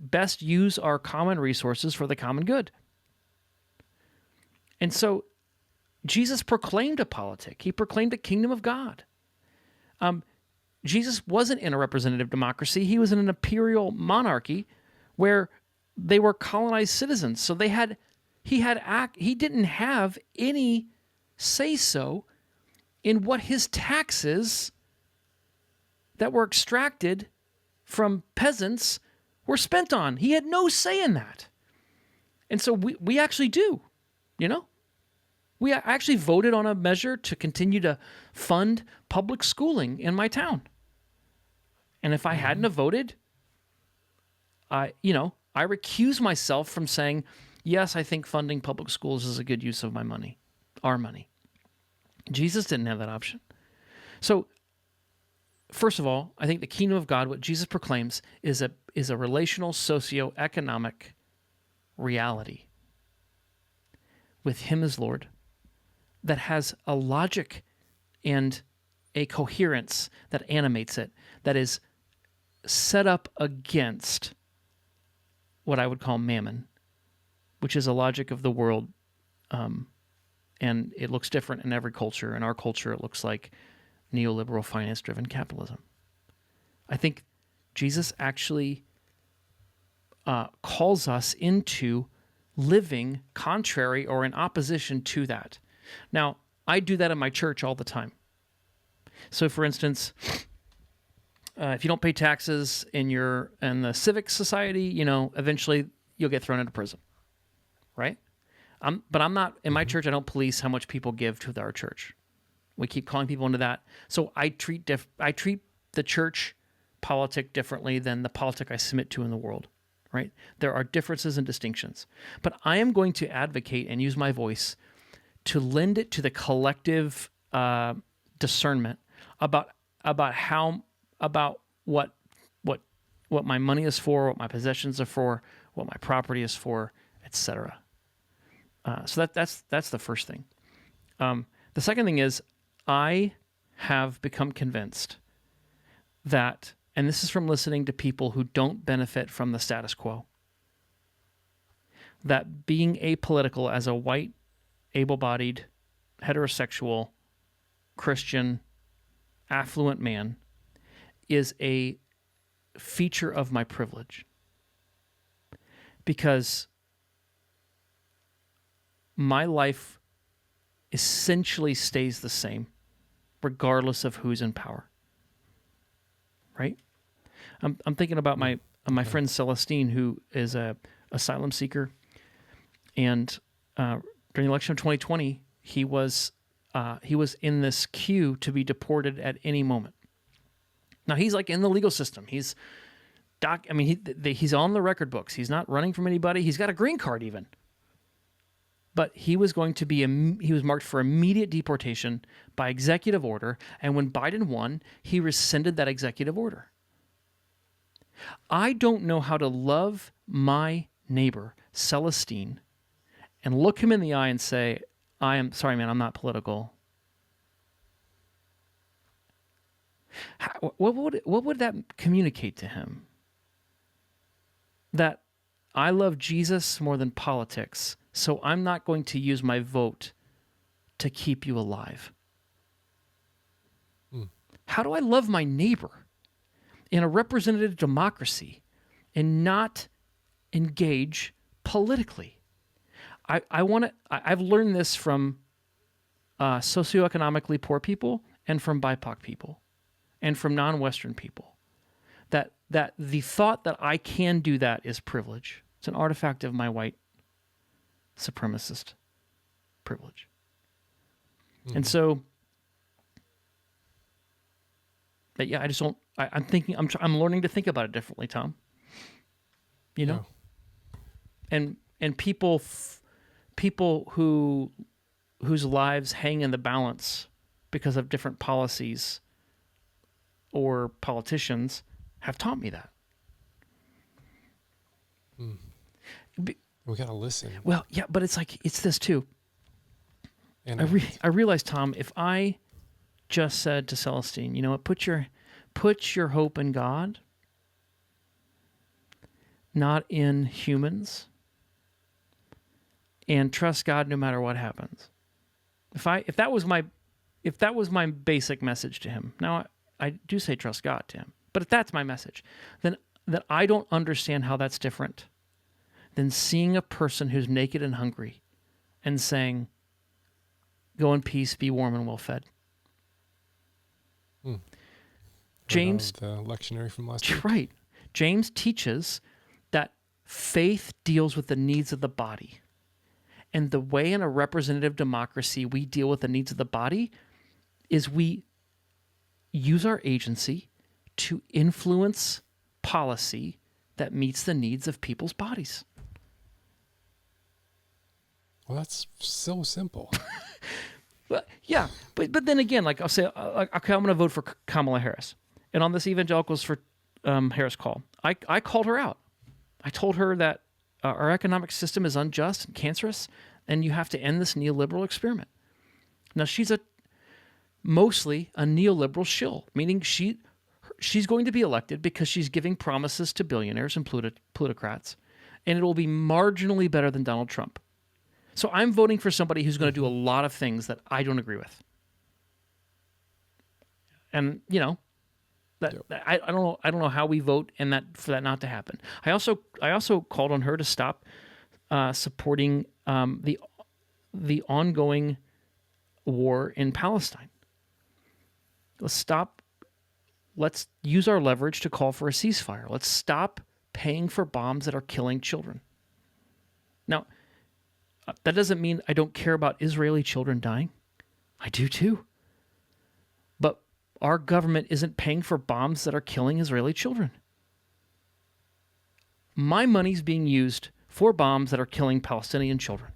best use our common resources for the common good. And so Jesus proclaimed a politic. He proclaimed a kingdom of God. Jesus wasn't in a representative democracy. He was in an imperial monarchy where they were colonized citizens. So he didn't have any say-so in what his taxes that were extracted from peasants were spent on. He had no say in that. And so we actually do, you know? We actually voted on a measure to continue to fund public schooling in my town. And if I hadn't have voted, I recuse myself from saying, yes, I think funding public schools is a good use of my money, our money. Jesus didn't have that option. So, first of all, I think the kingdom of God, what Jesus proclaims, is a relational, socio-economic reality with him as Lord that has a logic and a coherence that animates it, that is set up against what I would call mammon, which is a logic of the world, and it looks different in every culture. In our culture, it looks like neoliberal finance-driven capitalism. I think Jesus actually calls us into living contrary or in opposition to that. Now, I do that in my church all the time. So, for instance, if you don't pay taxes in the civic society, eventually you'll get thrown into prison, right? But I'm not in my church. I don't police how much people give to our church. We keep calling people into that. So I treat the church politic differently than the politic I submit to in the world, right? There are differences and distinctions. But I am going to advocate and use my voice to lend it to the collective discernment about what my money is for, what my possessions are for, what my property is for, etc. So that's the first thing. The second thing is I have become convinced that, and this is from listening to people who don't benefit from the status quo, that being apolitical as a white, able-bodied, heterosexual, Christian, affluent man is a feature of my privilege. Because my life essentially stays the same, regardless of who's in power. Right? I'm thinking about my friend Celestine, who is a asylum seeker, and during the election of 2020, he was in this queue to be deported at any moment. Now he's like in the legal system. He's on the record books. He's not running from anybody. He's got a green card even. but he was going to be he was marked for immediate deportation by executive order, and when Biden won, he rescinded that executive order. I don't know how to love my neighbor, Celestine, and look him in the eye and say, I am sorry, man, I'm not political. What would that communicate to him? That I love Jesus more than politics, so I'm not going to use my vote to keep you alive. How do I love my neighbor in a representative democracy and not engage politically? I've learned this from socioeconomically poor people and from BIPOC people and from non-Western people. That the thought that I can do that is privilege. It's an artifact of my white supremacist privilege. And so, yeah, I just don't. I'm thinking. I'm learning to think about it differently, Tom. You know, and people whose lives hang in the balance because of different policies or politicians have taught me that. We got to listen. Well, yeah, but it's this too. And I realized, Tom, if I just said to Celestine, you know what, put your hope in God, not in humans, and trust God no matter what happens. If that was my basic message to him. Now I do say trust God to him, but if that's my message, then that I don't understand how that's different than seeing a person who's naked and hungry and saying, go in peace, be warm and well fed. James, the lectionary from last week. Right. James teaches that faith deals with the needs of the body. And the way in a representative democracy we deal with the needs of the body is we use our agency to influence policy that meets the needs of people's bodies. Well, that's so simple. Well, yeah, but then again, like I'll say, okay, I'm going to vote for Kamala Harris. And on this Evangelicals for Harris call, I called her out. I told her that our economic system is unjust and cancerous, and you have to end this neoliberal experiment. Now, she's mostly a neoliberal shill, meaning she's going to be elected because she's giving promises to billionaires and plutocrats, and it will be marginally better than Donald Trump. So I'm voting for somebody who's going to do a lot of things that I don't agree with. And, you know, I don't know how we vote and that for that not to happen. I also called on her to stop supporting the ongoing war in Palestine. Let's use our leverage to call for a ceasefire. Let's stop paying for bombs that are killing children. Now, that doesn't mean I don't care about Israeli children dying. I do too. But our government isn't paying for bombs that are killing Israeli children. My money's being used for bombs that are killing Palestinian children.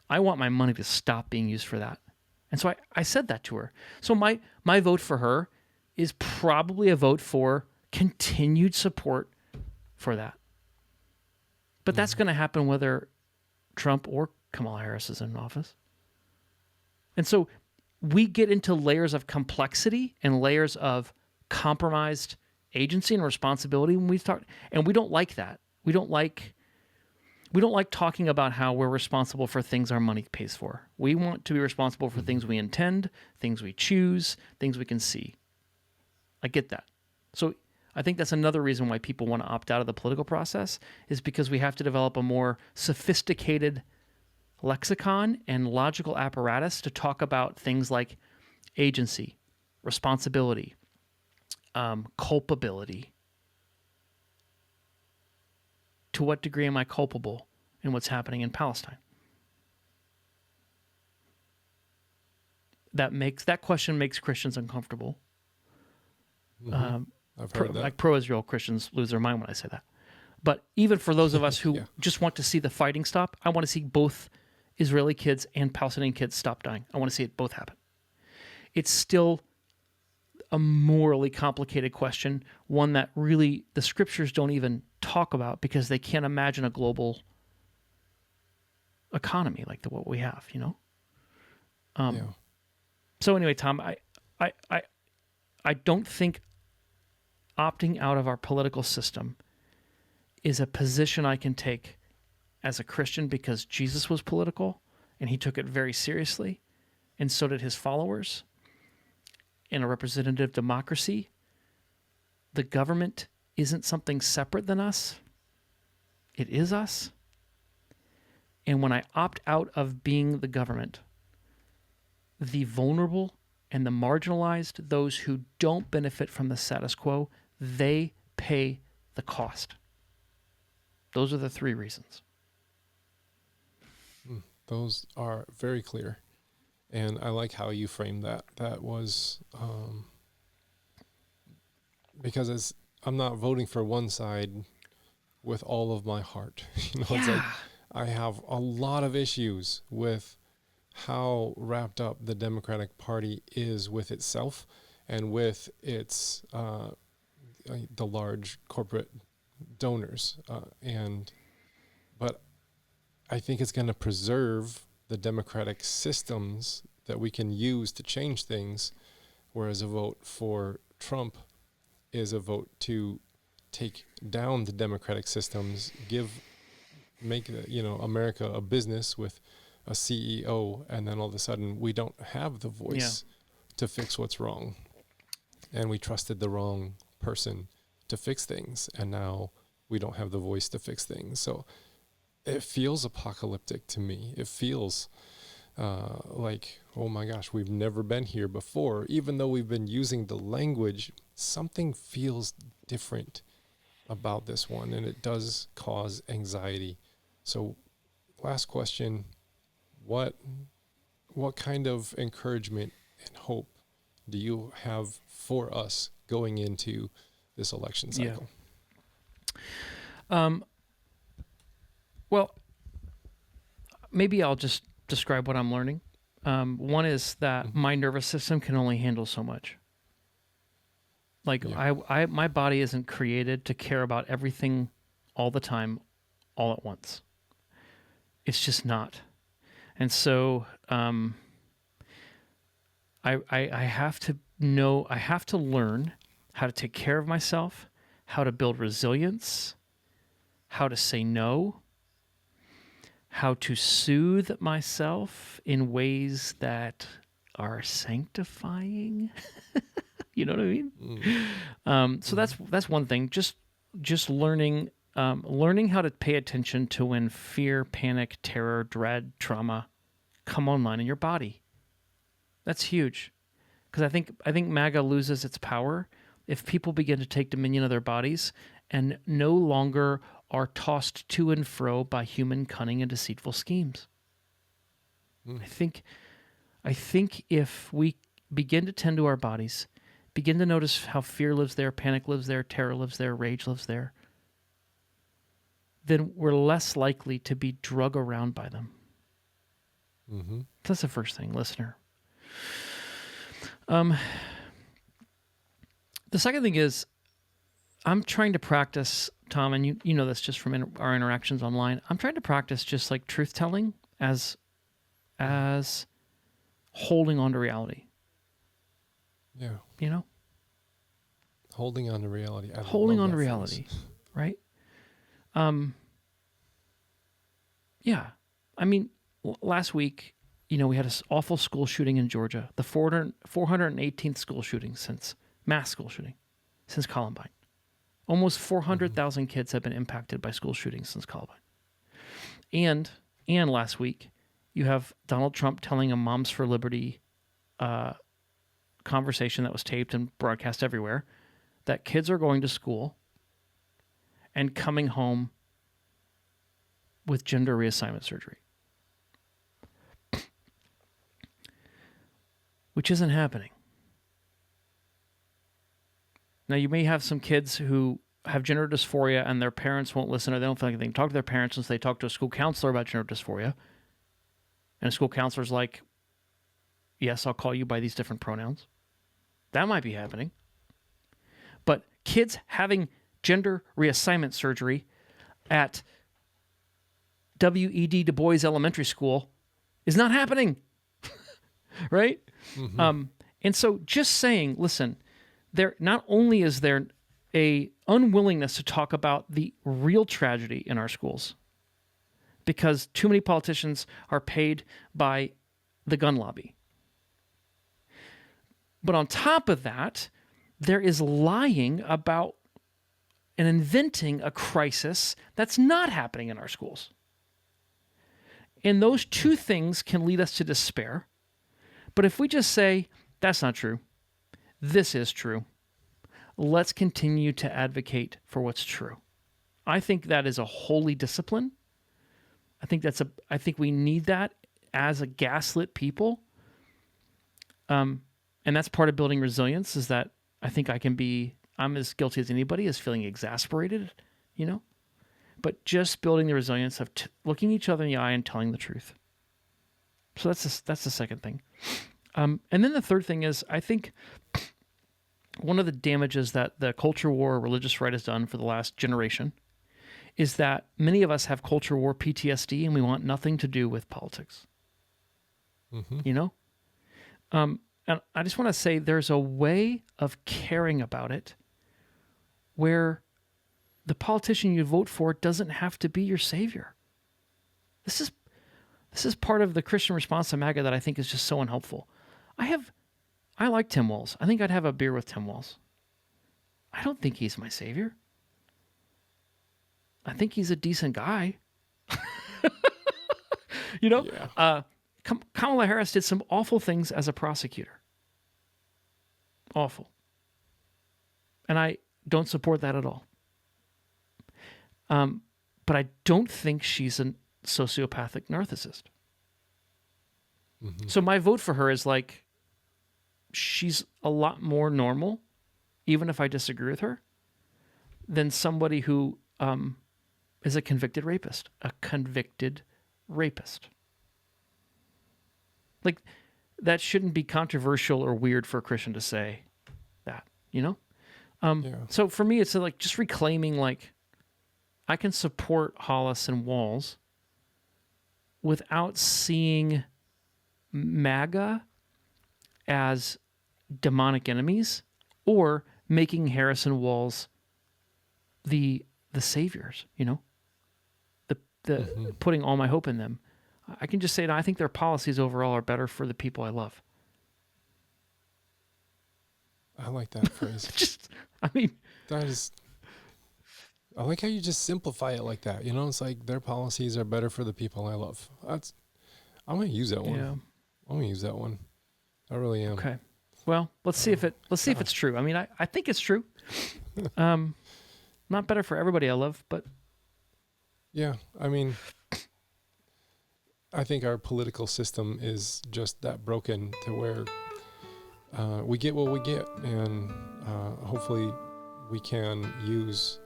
I want my money to stop being used for that. And so I said that to her. So my vote for her is probably a vote for continued support for that. But that's going to happen whether Trump or Kamala Harris is in office. And so we get into layers of complexity and layers of compromised agency and responsibility when we start, and we don't like that. We don't like talking about how we're responsible for things our money pays for. We want to be responsible for things we intend, things we choose, things we can see. I get that. So I think that's another reason why people want to opt out of the political process, is because we have to develop a more sophisticated lexicon and logical apparatus to talk about things like agency, responsibility, culpability. To what degree am I culpable in what's happening in Palestine? That question makes Christians uncomfortable. I've heard that. Like pro-Israel Christians lose their mind when I say that. But even for those of us who Yeah. just want to see the fighting stop, I want to see both Israeli kids and Palestinian kids stop dying. I want to see it both happen. It's still a morally complicated question, one that really the scriptures don't even talk about because they can't imagine a global economy like what we have, you know? Yeah. So anyway, Tom, I don't think opting out of our political system is a position I can take as a Christian because Jesus was political and he took it very seriously, and so did his followers. In a representative democracy, the government isn't something separate than us. It is us. And when I opt out of being the government, the vulnerable and the marginalized, those who don't benefit from the status quo, they pay the cost. Those are the three reasons. Those are very clear. And I like how you framed that. That was because I'm not voting for one side with all of my heart. It's like I have a lot of issues with how wrapped up the Democratic Party is with itself and with its the large corporate donors. But I think it's going to preserve the democratic systems that we can use to change things, whereas a vote for Trump is a vote to take down the democratic systems, make America a business with a CEO, and then all of a sudden we don't have the voice to fix what's wrong, and we trusted the wrong person to fix things, and now we don't have the voice to fix things. So it feels apocalyptic to me. It feels like, oh my gosh, we've never been here before. Even though we've been using the language, something feels different about this one, and it does cause anxiety. So last question, what kind of encouragement and hope do you have for us going into this election cycle? Well, maybe I'll just describe what I'm learning. One is that my nervous system can only handle so much. Like my body isn't created to care about everything all the time, all at once. It's just not. And so I have to know, I have to learn how to take care of myself, how to build resilience, how to say no, how to soothe myself in ways that are sanctifying. You know what I mean? So that's one thing. Just learning how to pay attention to when fear, panic, terror, dread, trauma come online in your body. That's huge, because I think MAGA loses its power if people begin to take dominion of their bodies and no longer are tossed to and fro by human cunning and deceitful schemes. I think if we begin to tend to our bodies, begin to notice how fear lives there, panic lives there, terror lives there, rage lives there, then we're less likely to be drug around by them. That's the first thing, listener. The second thing is, I'm trying to practice, Tom, and you know this just from our interactions online. I'm trying to practice just like truth telling as holding on to reality. Yeah. You know? Holding on to reality. Holding on to reality, right? Yeah. I mean, last week, we had this awful school shooting in Georgia, the 418th school shooting mass school shooting since Columbine. Almost 400,000 kids have been impacted by school shootings since Columbine. And last week, you have Donald Trump telling a Moms for Liberty conversation that was taped and broadcast everywhere that kids are going to school and coming home with gender reassignment surgery, which isn't happening. Now, you may have some kids who have gender dysphoria and their parents won't listen, or they don't feel like they can talk to their parents unless they talk to a school counselor about gender dysphoria. And a school counselor's like, yes, I'll call you by these different pronouns. That might be happening. But kids having gender reassignment surgery at W.E.D. Du Bois Elementary School is not happening, right? Mm-hmm. And so just saying, listen, there not only is there a unwillingness to talk about the real tragedy in our schools, because too many politicians are paid by the gun lobby. But on top of that, there is lying about and inventing a crisis that's not happening in our schools. And those two things can lead us to despair. But if we just say, that's not true, this is true, let's continue to advocate for what's true. I think that is a holy discipline. I think we need that as a gaslit people. And that's part of building resilience, is that I think I'm as guilty as anybody as feeling exasperated, but just building the resilience of looking each other in the eye and telling the truth. So that's the second thing. And then the third thing is, I think one of the damages that the culture war or religious right has done for the last generation is that many of us have culture war PTSD and we want nothing to do with politics. Mm-hmm. And I just want to say there's a way of caring about it where the politician you vote for doesn't have to be your savior. This is part of the Christian response to MAGA that I think is just so unhelpful. I like Tim Walz. I think I'd have a beer with Tim Walz. I don't think he's my savior. I think he's a decent guy. Yeah. Kamala Harris did some awful things as a prosecutor. Awful. And I don't support that at all. But I don't think she's a sociopathic narcissist. Mm-hmm. So my vote for her is like, she's a lot more normal, even if I disagree with her, than somebody who is a convicted rapist. A convicted rapist. Like, that shouldn't be controversial or weird for a Christian to say that, Yeah. So for me, it's like just reclaiming, like, I can support Hollis and Walz without seeing MAGA as demonic enemies or making Harris and Walz the saviors, the Mm-hmm. putting all my hope in them. I can just say that I think their policies overall are better for the people I love. I like that phrase. I like how you just simplify it like that. It's like their policies are better for the people I love. I'm going to use that one. Yeah. I'm going to use that one. I really am. Okay. Well, let's see if it's true. I mean, I think it's true. Not better for everybody I love, but Yeah. I mean, I think our political system is just that broken to where we get what we get, and hopefully we can use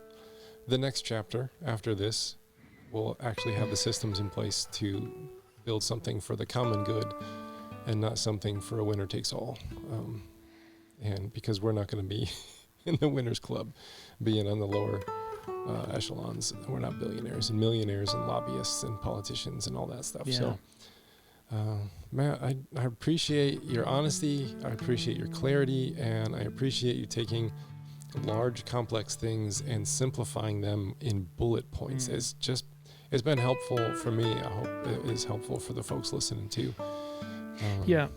the next chapter after this. We'll actually have the systems in place to build something for the common good and not something for a winner takes all. And because we're not going to be in the winners club, being on the lower echelons, we're not billionaires and millionaires and lobbyists and politicians and all that stuff. Yeah. So, Matt, I appreciate your honesty. I appreciate your clarity, and I appreciate you taking large, complex things and simplifying them in bullet points. It's been helpful for me. I hope it is helpful for the folks listening too. Yeah.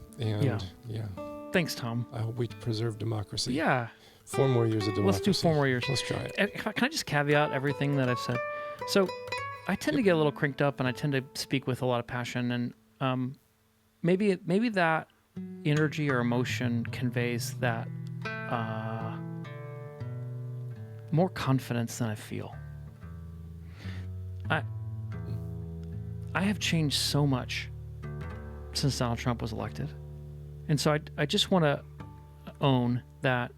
Thanks, Tom. I hope we preserve democracy. Yeah. 4 more years of democracy. Let's do 4 more years. Let's try it. Can I just caveat everything that I've said? So I tend to get a little cranked up, and I tend to speak with a lot of passion, and maybe that energy or emotion conveys that more confidence than I feel. I have changed so much since Donald Trump was elected. And so I just want to own that,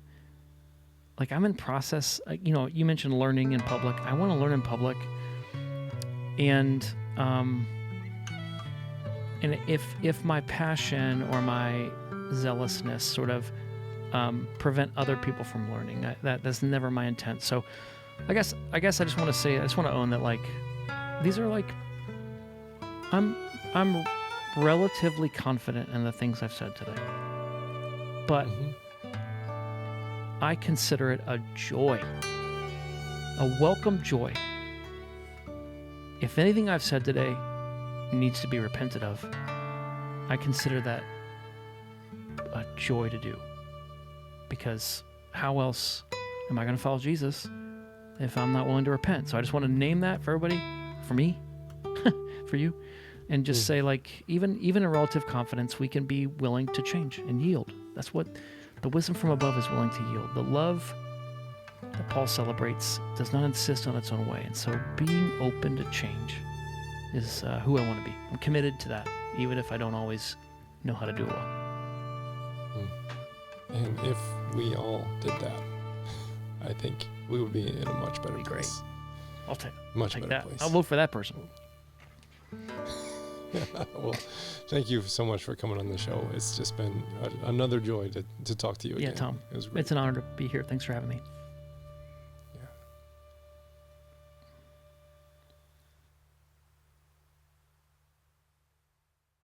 like I'm in process. You mentioned learning in public. I want to learn in public, and if my passion or my zealousness sort of prevent other people from learning, that's never my intent. So I guess I just want to say, I just want to own that, like, these are like, I'm relatively confident in the things I've said today, but I consider it a joy, a welcome joy. If anything I've said today needs to be repented of, I consider that a joy to do, because how else am I going to follow Jesus if I'm not willing to repent? So I just want to name that for everybody, for me, for you, and just say, like, even in relative confidence, we can be willing to change and yield. That's what the wisdom from above is, willing to yield. The love that Paul celebrates does not insist on its own way. And so being open to change is who I want to be. I'm committed to that, even if I don't always know how to do it well. And if we all did that, I think we would be in a much better place. I'll take better that. place. I'll vote for that person. Well, thank you so much for coming on the show. It's just been another joy to talk to you again. Yeah, Tom. It was great. It's an honor to be here. Thanks for having me.